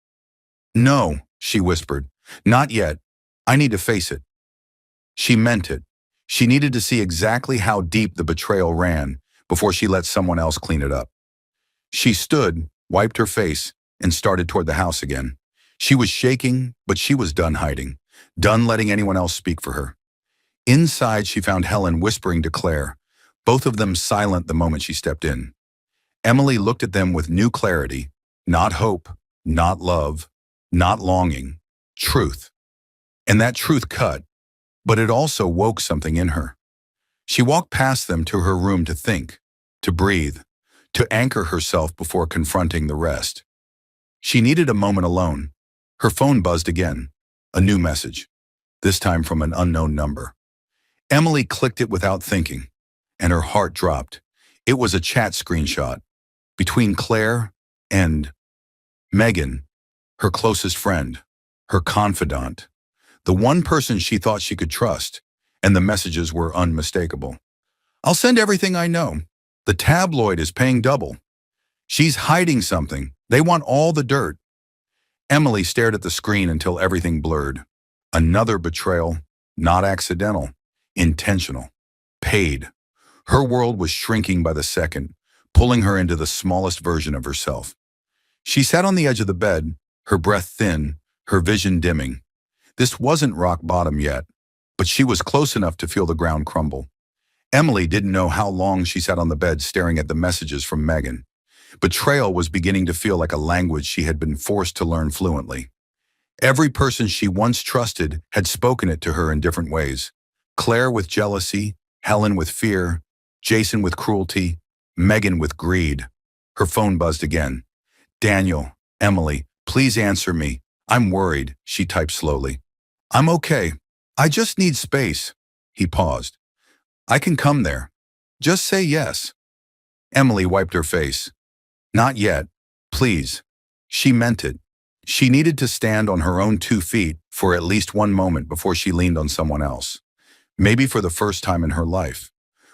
No, she whispered. Not yet. I need to face it. She meant it. She needed to see exactly how deep the betrayal ran before she let someone else clean it up. She stood, wiped her face, and started toward the house again. She was shaking, but she was done hiding, done letting anyone else speak for her. Inside, she found Helen whispering to Claire, both of them silent the moment she stepped in. Emily looked at them with new clarity, not hope, not love, not longing, truth. And that truth cut, but it also woke something in her. She walked past them to her room to think, to breathe, to anchor herself before confronting the rest. She needed a moment alone. Her phone buzzed again. A new message, this time from an unknown number. Emily clicked it without thinking, and her heart dropped. It was a chat screenshot between Claire and Megan, her closest friend, her confidant, the one person she thought she could trust, and the messages were unmistakable. I'll send everything I know. The tabloid is paying double. She's hiding something. They want all the dirt. Emily stared at the screen until everything blurred. Another betrayal, not accidental, intentional, paid. Her world was shrinking by the second, pulling her into the smallest version of herself. She sat on the edge of the bed, her breath thin, her vision dimming. This wasn't rock bottom yet, but she was close enough to feel the ground crumble. Emily didn't know how long she sat on the bed staring at the messages from Megan. Betrayal was beginning to feel like a language she had been forced to learn fluently. Every person she once trusted had spoken it to her in different ways. Claire with jealousy, Helen with fear, Jason with cruelty, Megan with greed. Her phone buzzed again. Daniel, Emily, please answer me. I'm worried, she typed slowly. I'm okay. I just need space. He paused. I can come there. Just say yes. Emily wiped her face. Not yet. Please. She meant it. She needed to stand on her own 2 feet for at least one moment before she leaned on someone else. Maybe for the first time in her life.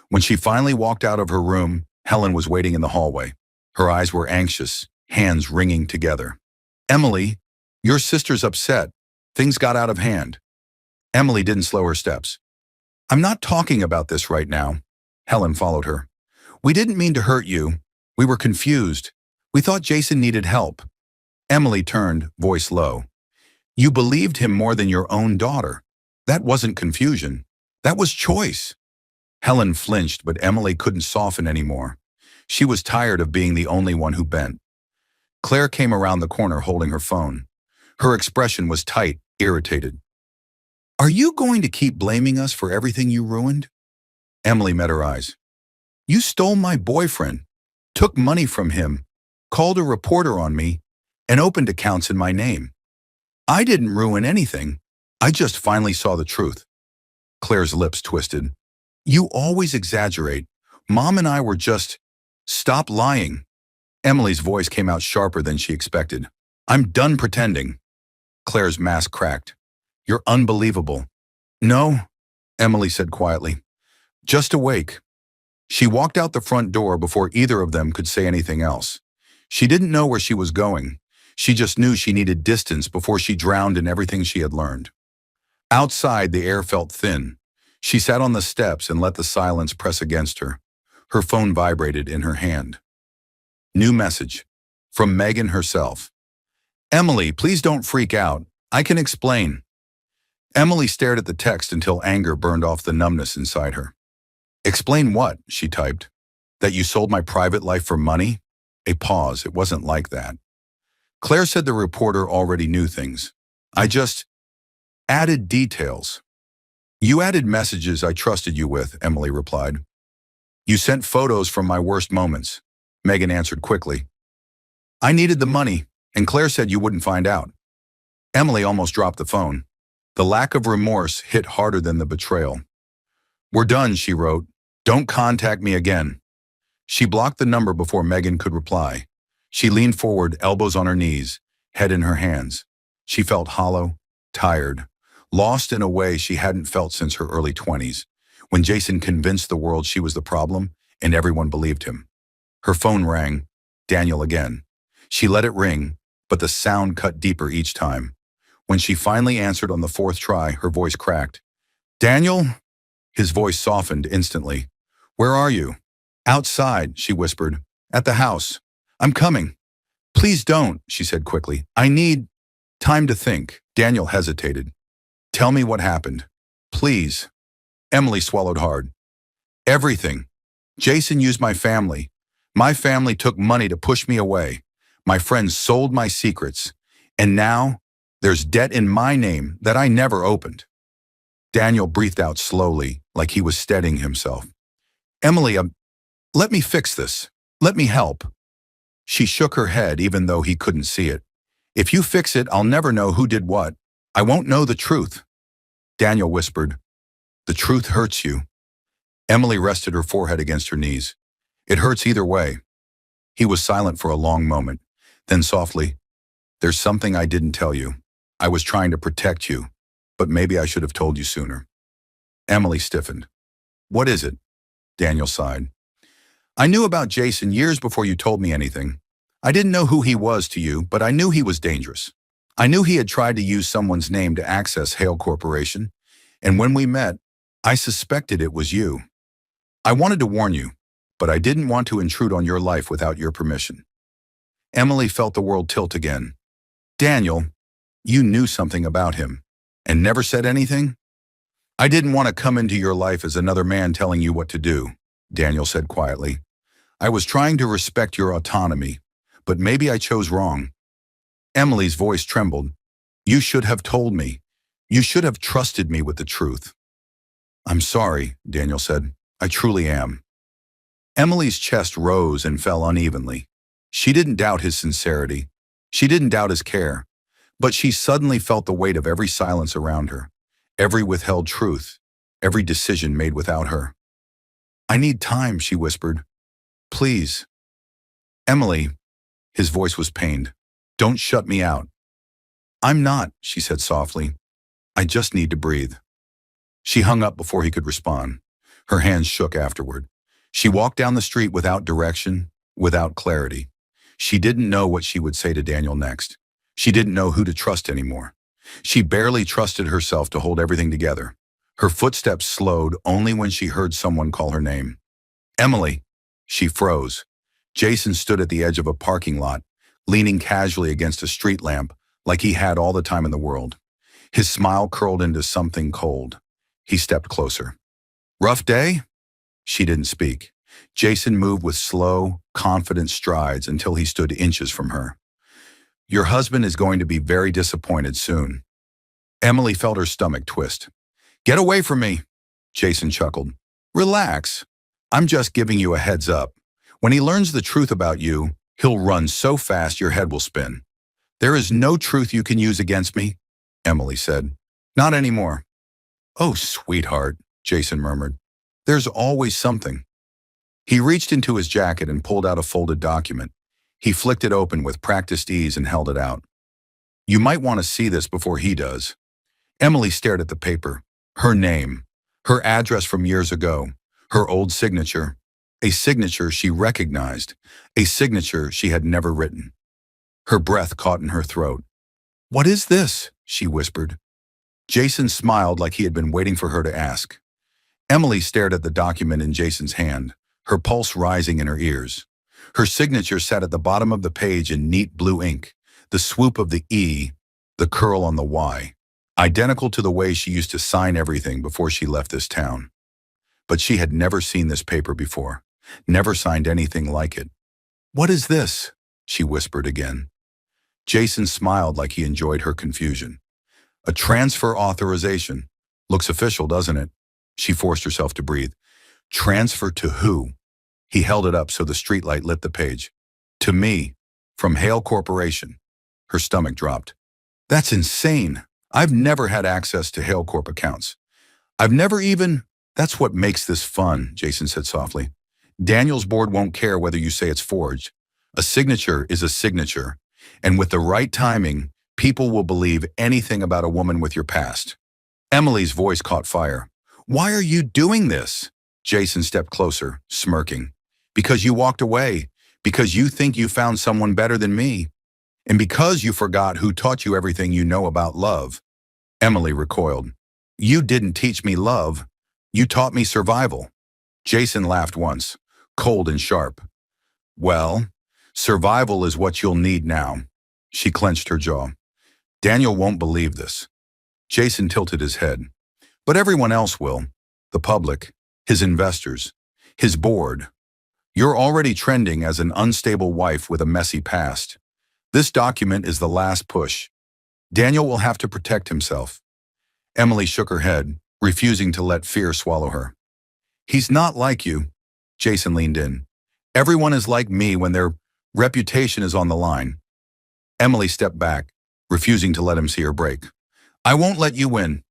When she finally walked out of her room, Helen was waiting in the hallway. Her eyes were anxious, hands wringing together. Emily, your sister's upset. Things got out of hand. Emily didn't slow her steps. I'm not talking about this right now. Helen followed her. We didn't mean to hurt you. We were confused. We thought Jason needed help. Emily turned, voice low. You believed him more than your own daughter. That wasn't confusion. That was choice. Helen flinched, but Emily couldn't soften anymore. She was tired of being the only one who bent. Claire came around the corner holding her phone. Her expression was tight, irritated. Are you going to keep blaming us for everything you ruined? Emily met her eyes. You stole my boyfriend, took money from him, called a reporter on me, and opened accounts in my name. I didn't ruin anything. I just finally saw the truth. Claire's lips twisted. You always exaggerate. Mom and I were just... Stop lying. Emily's voice came out sharper than she expected. I'm done pretending. Claire's mask cracked. You're unbelievable. No, Emily said quietly. Just awake. She walked out the front door before either of them could say anything else. She didn't know where she was going. She just knew she needed distance before she drowned in everything she had learned. Outside, the air felt thin. She sat on the steps and let the silence press against her. Her phone vibrated in her hand. New message. From Megan herself. Emily, please don't freak out. I can explain. Emily stared at the text until anger burned off the numbness inside her. Explain what? She typed. That you sold my private life for money? A pause. It wasn't like that. Claire said the reporter already knew things. I just added details. You added messages I trusted you with, Emily replied. You sent photos from my worst moments, Megan answered quickly. I needed the money, and Claire said you wouldn't find out. Emily almost dropped the phone. The lack of remorse hit harder than the betrayal. We're done, she wrote. Don't contact me again. She blocked the number before Megan could reply. She leaned forward, elbows on her knees, head in her hands. She felt hollow, tired, lost in a way she hadn't felt since her early 20s, when Jason convinced the world she was the problem and everyone believed him. Her phone rang, Daniel again. She let it ring, but the sound cut deeper each time. When she finally answered on the fourth try, her voice cracked. Daniel? His voice softened instantly. Where are you? Outside, she whispered. At the house. I'm coming. Please don't, she said quickly. I need time to think. Daniel hesitated. Tell me what happened. Please. Emily swallowed hard. Everything. Jason used my family. My family took money to push me away. My friends sold my secrets. And now, there's debt in my name that I never opened. Daniel breathed out slowly, like he was steadying himself. Emily, let me fix this. Let me help. She shook her head even though he couldn't see it. If you fix it, I'll never know who did what. I won't know the truth. Daniel whispered, The truth hurts you. Emily rested her forehead against her knees. It hurts either way. He was silent for a long moment. Then softly, There's something I didn't tell you. I was trying to protect you, but maybe I should have told you sooner. Emily stiffened. What is it? Daniel sighed. I knew about Jason years before you told me anything. I didn't know who he was to you, but I knew he was dangerous. I knew he had tried to use someone's name to access Hale Corporation, and when we met, I suspected it was you. I wanted to warn you, but I didn't want to intrude on your life without your permission. Emily felt the world tilt again. Daniel, you knew something about him, and never said anything? I didn't want to come into your life as another man telling you what to do, Daniel said quietly. I was trying to respect your autonomy, but maybe I chose wrong. Emily's voice trembled. You should have told me. You should have trusted me with the truth. I'm sorry, Daniel said. I truly am. Emily's chest rose and fell unevenly. She didn't doubt his sincerity. She didn't doubt his care. But she suddenly felt the weight of every silence around her, every withheld truth, every decision made without her. I need time, she whispered. Please. Emily, his voice was pained. Don't shut me out. I'm not, she said softly. I just need to breathe. She hung up before he could respond. Her hands shook afterward. She walked down the street without direction, without clarity. She didn't know what she would say to Daniel next. She didn't know who to trust anymore. She barely trusted herself to hold everything together. Her footsteps slowed only when she heard someone call her name. Emily. She froze. Jason stood at the edge of a parking lot, leaning casually against a street lamp like he had all the time in the world. His smile curled into something cold. He stepped closer. Rough day? She didn't speak. Jason moved with slow, confident strides until he stood inches from her. Your husband is going to be very disappointed soon. Emily felt her stomach twist. Get away from me, Jason chuckled. Relax. I'm just giving you a heads up. When he learns the truth about you, he'll run so fast your head will spin. There is no truth you can use against me, Emily said. Not anymore. Oh, sweetheart, Jason murmured. There's always something. He reached into his jacket and pulled out a folded document. He flicked it open with practiced ease and held it out. You might want to see this before he does. Emily stared at the paper. Her name, her address from years ago, her old signature, a signature she recognized, a signature she had never written. Her breath caught in her throat. "What is this?" she whispered. Jason smiled like he had been waiting for her to ask. Emily stared at the document in Jason's hand, her pulse rising in her ears. Her signature sat at the bottom of the page in neat blue ink, the swoop of the E, the curl on the Y, identical to the way she used to sign everything before she left this town. But she had never seen this paper before, never signed anything like it. "What is this?" she whispered again. Jason smiled like he enjoyed her confusion. "A transfer authorization. Looks official, doesn't it?" She forced herself to breathe. "Transfer to who?" He held it up so the streetlight lit the page. "To me, from Hale Corporation." Her stomach dropped. "That's insane. I've never had access to Hale Corp accounts. I've never even—" "That's what makes this fun," Jason said softly. "Daniel's board won't care whether you say it's forged. A signature is a signature, and with the right timing, people will believe anything about a woman with your past." Emily's voice caught fire. "Why are you doing this?" Jason stepped closer, smirking. "Because you walked away, because you think you found someone better than me, and because you forgot who taught you everything you know about love." Emily recoiled. "You didn't teach me love. You taught me survival." Jason laughed once, cold and sharp. "Well, survival is what you'll need now." She clenched her jaw. "Daniel won't believe this." Jason tilted his head. "But everyone else will. The public, his investors, his board. You're already trending as an unstable wife with a messy past. This document is the last push. Daniel will have to protect himself." Emily shook her head, refusing to let fear swallow her. "He's not like you." Jason leaned in. "Everyone is like me when their reputation is on the line." Emily stepped back, refusing to let him see her break. "I won't let you win."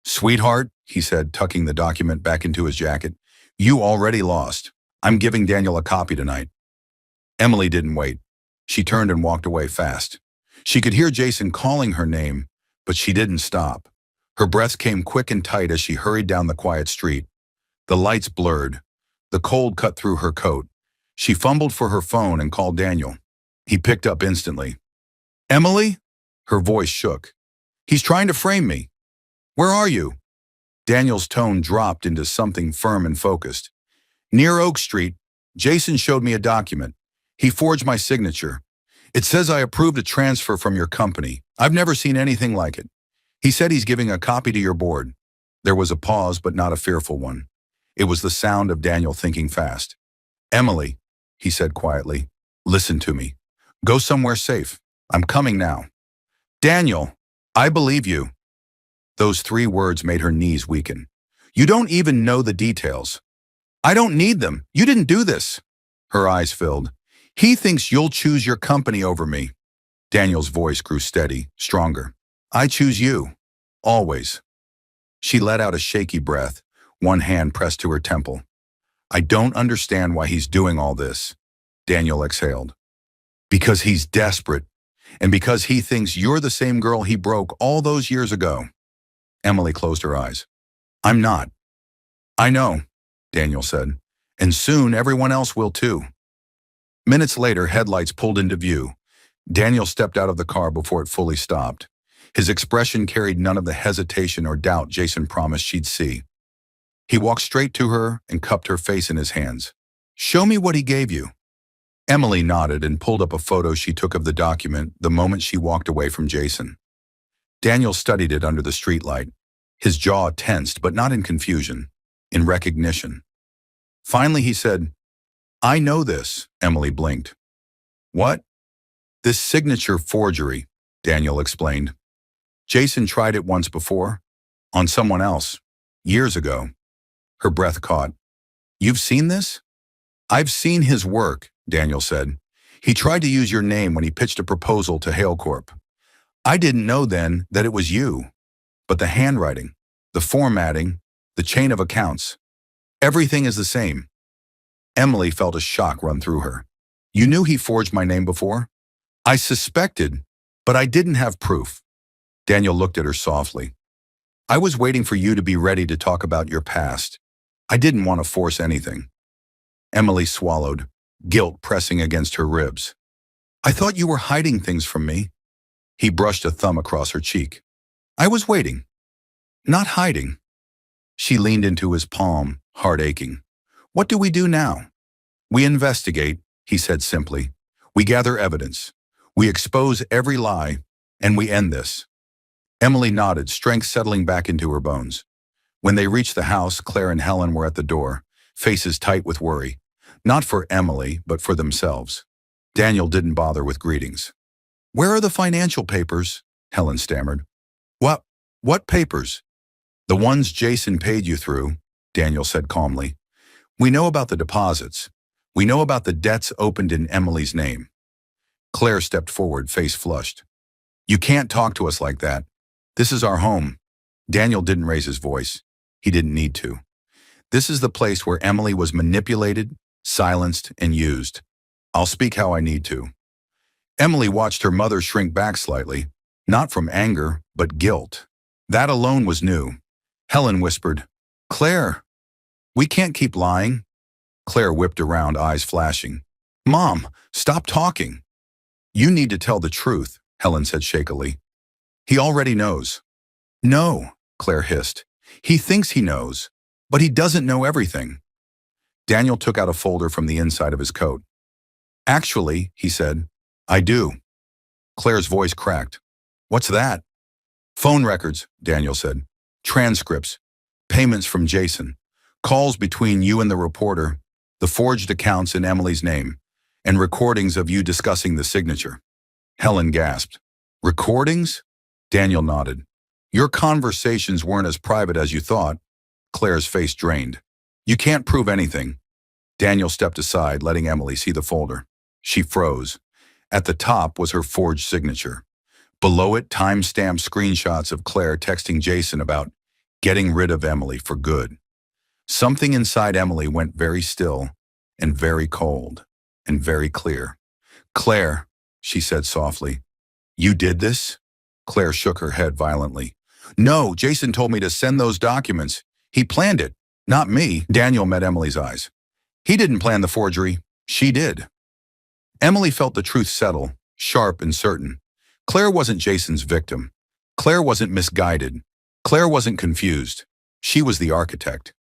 "Sweetheart," he said, tucking the document back into his jacket, "you already lost. I'm giving Daniel a copy tonight." Emily didn't wait. She turned and walked away fast. She could hear Jason calling her name, but she didn't stop. Her breath came quick and tight as she hurried down the quiet street. The lights blurred. The cold cut through her coat. She fumbled for her phone and called Daniel. He picked up instantly. "Emily?" Her voice shook. "He's trying to frame me." "Where are you?" Daniel's tone dropped into something firm and focused. "Near Oak Street. Jason showed me a document. He forged my signature. It says I approved a transfer from your company. I've never seen anything like it. He said he's giving a copy to your board." There was a pause, but not a fearful one. It was the sound of Daniel thinking fast. "Emily," he said quietly, "listen to me. Go somewhere safe. I'm coming now." "Daniel, I believe you." Those 3 words made her knees weaken. "You don't even know the details." "I don't need them. You didn't do this." Her eyes filled. "He thinks you'll choose your company over me." Daniel's voice grew steady, stronger. "I choose you. Always." She let out a shaky breath, one hand pressed to her temple. "I don't understand why he's doing all this," Daniel exhaled. "Because he's desperate, and because he thinks you're the same girl he broke all those years ago." Emily closed her eyes. "I'm not." "I know," Daniel said, "and soon everyone else will too." Minutes later, headlights pulled into view. Daniel stepped out of the car before it fully stopped. His expression carried none of the hesitation or doubt Jason promised she'd see. He walked straight to her and cupped her face in his hands. "Show me what he gave you." Emily nodded and pulled up a photo she took of the document the moment she walked away from Jason. Daniel studied it under the streetlight, his jaw tensed, but not in confusion, in recognition. Finally, he said, "I know this," Emily blinked. "What?" "This signature forgery," Daniel explained. "Jason tried it once before, on someone else, years ago." Her breath caught. "You've seen this?" "I've seen his work," Daniel said. "He tried to use your name when he pitched a proposal to Hale Corp. I didn't know then that it was you. But the handwriting, the formatting, the chain of accounts, everything is the same." Emily felt a shock run through her. "You knew he forged my name before?" "I suspected, but I didn't have proof." Daniel looked at her softly. I was waiting for you to be ready to talk about your past. I didn't want to force anything. Emily swallowed, guilt pressing against her ribs. I thought you were hiding things from me. He brushed a thumb across her cheek. I was waiting, not hiding. She leaned into his palm, heart aching. What do we do now? We investigate, he said simply. We gather evidence. We expose every lie, and we end this. Emily nodded, strength settling back into her bones. When they reached the house, Claire and Helen were at the door, faces tight with worry. Not for Emily, but for themselves. Daniel didn't bother with greetings. Where are the financial papers? Helen stammered. What papers? The ones Jason paid you through, Daniel said calmly. We know about the deposits. We know about the debts opened in Emily's name. Claire stepped forward, face flushed. You can't talk to us like that. This is our home. Daniel didn't raise his voice. He didn't need to. This is the place where Emily was manipulated, silenced, and used. I'll speak how I need to. Emily watched her mother shrink back slightly, not from anger, but guilt. That alone was new. Helen whispered, Claire, we can't keep lying. Claire whipped around, eyes flashing. Mom, stop talking. You need to tell the truth, Helen said shakily. He already knows. No, Claire hissed. He thinks he knows, but he doesn't know everything. Daniel took out a folder from the inside of his coat. Actually, he said, I do. Claire's voice cracked. What's that? Phone records, Daniel said. Transcripts, payments from Jason, calls between you and the reporter, the forged accounts in Emily's name, and recordings of you discussing the signature. Helen gasped. Recordings? Daniel nodded. Your conversations weren't as private as you thought. Claire's face drained. You can't prove anything. Daniel stepped aside, letting Emily see the folder. She froze. At the top was her forged signature. Below it, time-stamped screenshots of Claire texting Jason about getting rid of Emily for good. Something inside Emily went very still and very cold and very clear. Claire, she said softly, you did this? Claire shook her head violently. No, Jason told me to send those documents. He planned it, not me. Daniel met Emily's eyes. He didn't plan the forgery. She did. Emily felt the truth settle, sharp and certain. Claire wasn't Jason's victim. Claire wasn't misguided. Claire wasn't confused. She was the architect.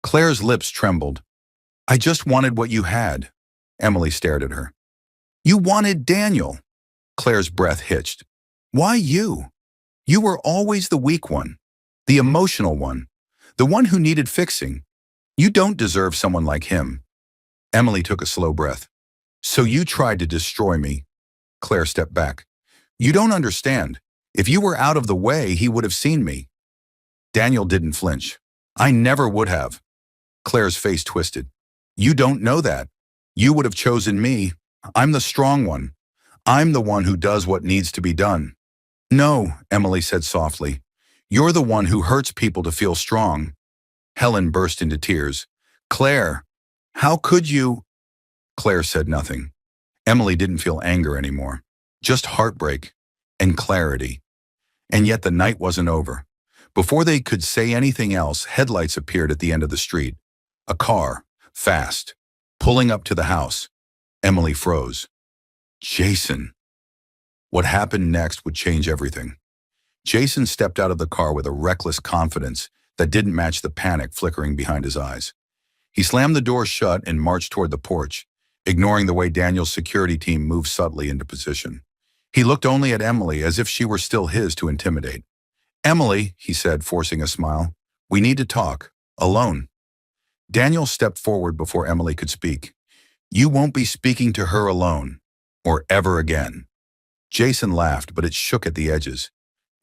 Claire's lips trembled. I just wanted what you had. Emily stared at her. You wanted Daniel. Claire's breath hitched. Why you? You were always the weak one, the emotional one, the one who needed fixing. You don't deserve someone like him. Emily took a slow breath. So you tried to destroy me. Claire stepped back. You don't understand. If you were out of the way, he would have seen me. Daniel didn't flinch. I never would have. Claire's face twisted. You don't know that. You would have chosen me. I'm the strong one. I'm the one who does what needs to be done. No, Emily said softly. You're the one who hurts people to feel strong. Helen burst into tears. Claire, how could you? Claire said nothing. Emily didn't feel anger anymore, just heartbreak and clarity. And yet the night wasn't over. Before they could say anything else, headlights appeared at the end of the street. A car, fast, pulling up to the house. Emily froze. Jason. What happened next would change everything. Jason stepped out of the car with a reckless confidence that didn't match the panic flickering behind his eyes. He slammed the door shut and marched toward the porch, ignoring the way Daniel's security team moved subtly into position. He looked only at Emily as if she were still his to intimidate. Emily, he said, forcing a smile, we need to talk, alone. Daniel stepped forward before Emily could speak. You won't be speaking to her alone, or ever again. Jason laughed, but it shook at the edges.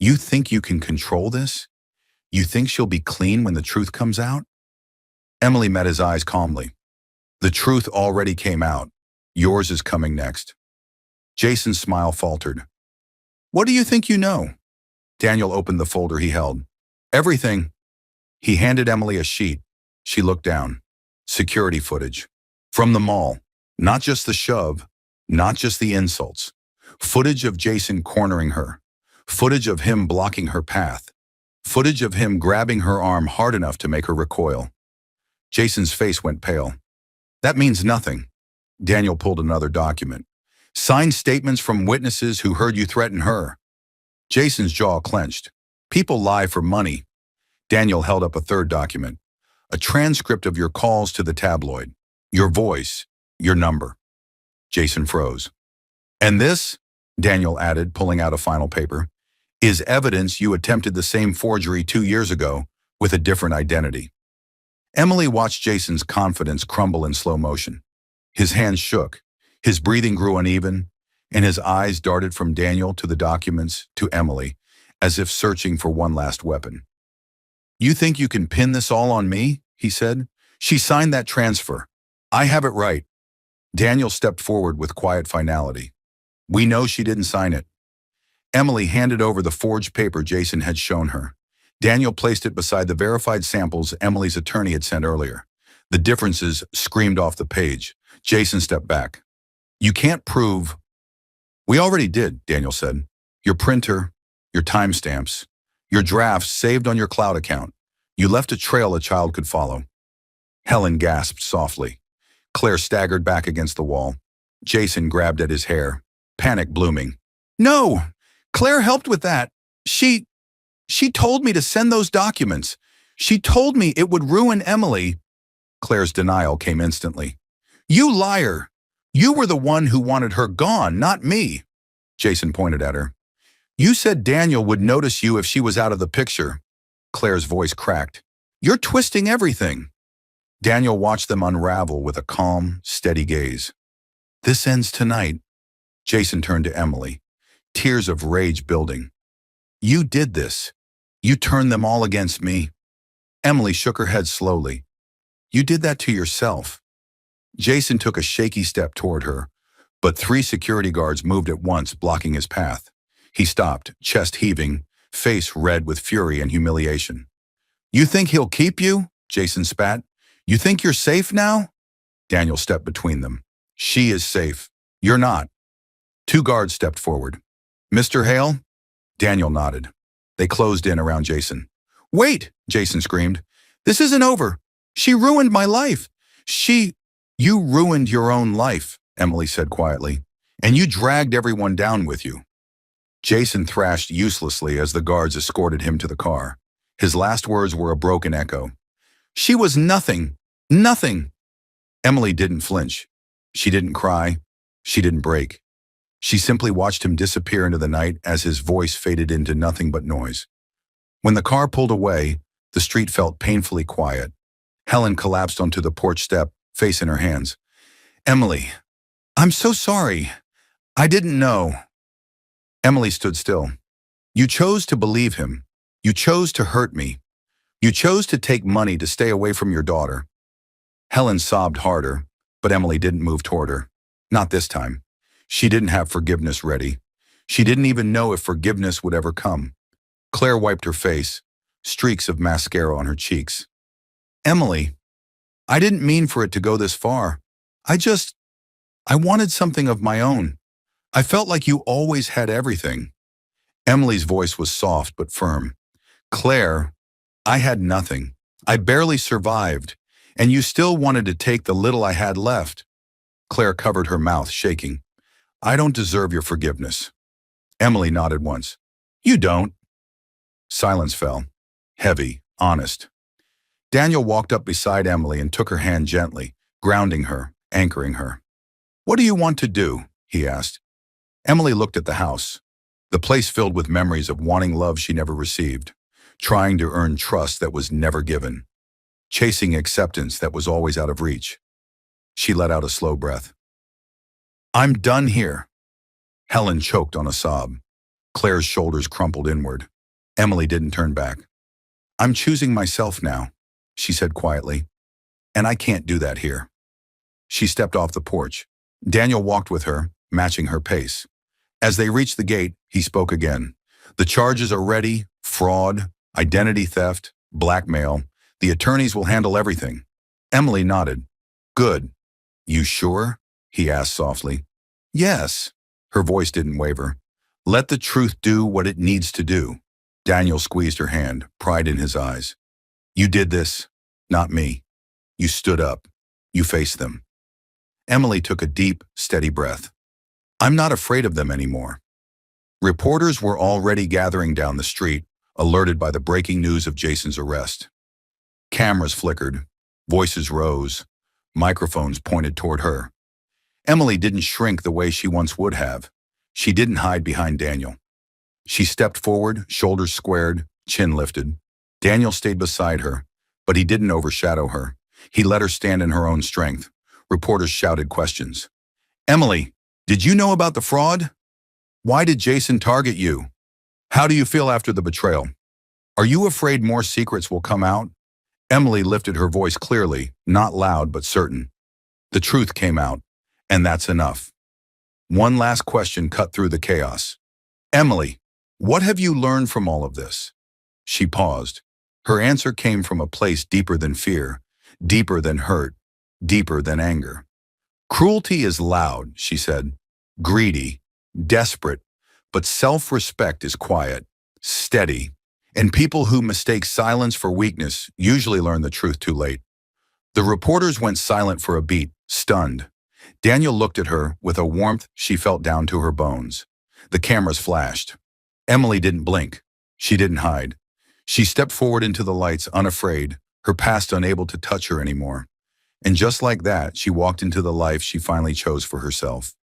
You think you can control this? You think she'll be clean when the truth comes out? Emily met his eyes calmly. The truth already came out. Yours is coming next. Jason's smile faltered. What do you think you know? Daniel opened the folder he held. Everything. He handed Emily a sheet. She looked down. Security footage. From the mall. Not just the shove. Not just the insults. Footage of Jason cornering her. Footage of him blocking her path. footage of him grabbing her arm hard enough to make her recoil. Jason's face went pale. That means nothing. Daniel pulled another document. Signed statements from witnesses who heard you threaten her. Jason's jaw clenched. People lie for money. Daniel held up a third document. A transcript of your calls to the tabloid. Your voice. Your number. Jason froze. And this, Daniel added, pulling out a final paper, is evidence you attempted the same forgery 2 years ago with a different identity. Emily watched Jason's confidence crumble in slow motion. His hands shook, his breathing grew uneven, and his eyes darted from Daniel to the documents to Emily, as if searching for one last weapon. You think you can pin this all on me? He said. She signed that transfer. I have it right. Daniel stepped forward with quiet finality. We know she didn't sign it. Emily handed over the forged paper Jason had shown her. Daniel placed it beside the verified samples Emily's attorney had sent earlier. The differences screamed off the page. Jason stepped back. You can't prove. We already did, Daniel said. Your printer, your timestamps, your drafts saved on your cloud account. You left a trail a child could follow. Helen gasped softly. Claire staggered back against the wall. Jason grabbed at his hair, panic blooming. No! Claire helped with that. She told me to send those documents. She told me it would ruin Emily. Claire's denial came instantly. You liar! You were the one who wanted her gone, not me. Jason pointed at her. You said Daniel would notice you if she was out of the picture. Claire's voice cracked. You're twisting everything. Daniel watched them unravel with a calm, steady gaze. This ends tonight. Jason turned to Emily, tears of rage building. You did this. You turned them all against me. Emily shook her head slowly. You did that to yourself. Jason took a shaky step toward her, but 3 security guards moved at once, blocking his path. He stopped, chest heaving, face red with fury and humiliation. You think he'll keep you? Jason spat. You think you're safe now? Daniel stepped between them. She is safe. You're not. 2 guards stepped forward. Mr. Hale? Daniel nodded. They closed in around Jason. Wait, Jason screamed. This isn't over. She ruined my life. You ruined your own life, Emily said quietly, and you dragged everyone down with you. Jason thrashed uselessly as the guards escorted him to the car. His last words were a broken echo. She was nothing. Nothing. Emily didn't flinch. She didn't cry. She didn't break. She simply watched him disappear into the night as his voice faded into nothing but noise. When the car pulled away, the street felt painfully quiet. Helen collapsed onto the porch step, face in her hands. Emily, I'm so sorry. I didn't know. Emily stood still. You chose to believe him. You chose to hurt me. You chose to take money to stay away from your daughter. Helen sobbed harder, but Emily didn't move toward her. Not this time. She didn't have forgiveness ready. She didn't even know if forgiveness would ever come. Claire wiped her face, streaks of mascara on her cheeks. Emily, I didn't mean for it to go this far. I wanted something of my own. I felt like you always had everything. Emily's voice was soft but firm. Claire, I had nothing. I barely survived, and you still wanted to take the little I had left. Claire covered her mouth, shaking. I don't deserve your forgiveness. Emily nodded once. You don't. Silence fell. Heavy, honest. Daniel walked up beside Emily and took her hand gently, grounding her, anchoring her. What do you want to do? He asked. Emily looked at the house, the place filled with memories of wanting love she never received, trying to earn trust that was never given, chasing acceptance that was always out of reach. She let out a slow breath. I'm done here. Helen choked on a sob. Claire's shoulders crumpled inward. Emily didn't turn back. I'm choosing myself now, she said quietly, and I can't do that here. She stepped off the porch. Daniel walked with her, matching her pace. As they reached the gate, he spoke again. The charges are ready: fraud, identity theft, blackmail. The attorneys will handle everything. Emily nodded. Good. You sure? He asked softly. Yes. Her voice didn't waver. Let the truth do what it needs to do. Daniel squeezed her hand, pride in his eyes. You did this, not me. You stood up. You faced them. Emily took a deep, steady breath. I'm not afraid of them anymore. Reporters were already gathering down the street, alerted by the breaking news of Jason's arrest. Cameras flickered. Voices rose. Microphones pointed toward her. Emily didn't shrink the way she once would have. She didn't hide behind Daniel. She stepped forward, shoulders squared, chin lifted. Daniel stayed beside her, but he didn't overshadow her. He let her stand in her own strength. Reporters shouted questions. Emily, did you know about the fraud? Why did Jason target you? How do you feel after the betrayal? Are you afraid more secrets will come out? Emily lifted her voice clearly, not loud but certain. The truth came out, and that's enough. One last question cut through the chaos. Emily, what have you learned from all of this? She paused. Her answer came from a place deeper than fear, deeper than hurt, deeper than anger. Cruelty is loud, she said, greedy, desperate, but self-respect is quiet, steady, and people who mistake silence for weakness usually learn the truth too late. The reporters went silent for a beat, stunned. Daniel looked at her with a warmth she felt down to her bones. The cameras flashed. Emily didn't blink. She didn't hide. She stepped forward into the lights unafraid, her past unable to touch her anymore. And just like that, she walked into the life she finally chose for herself.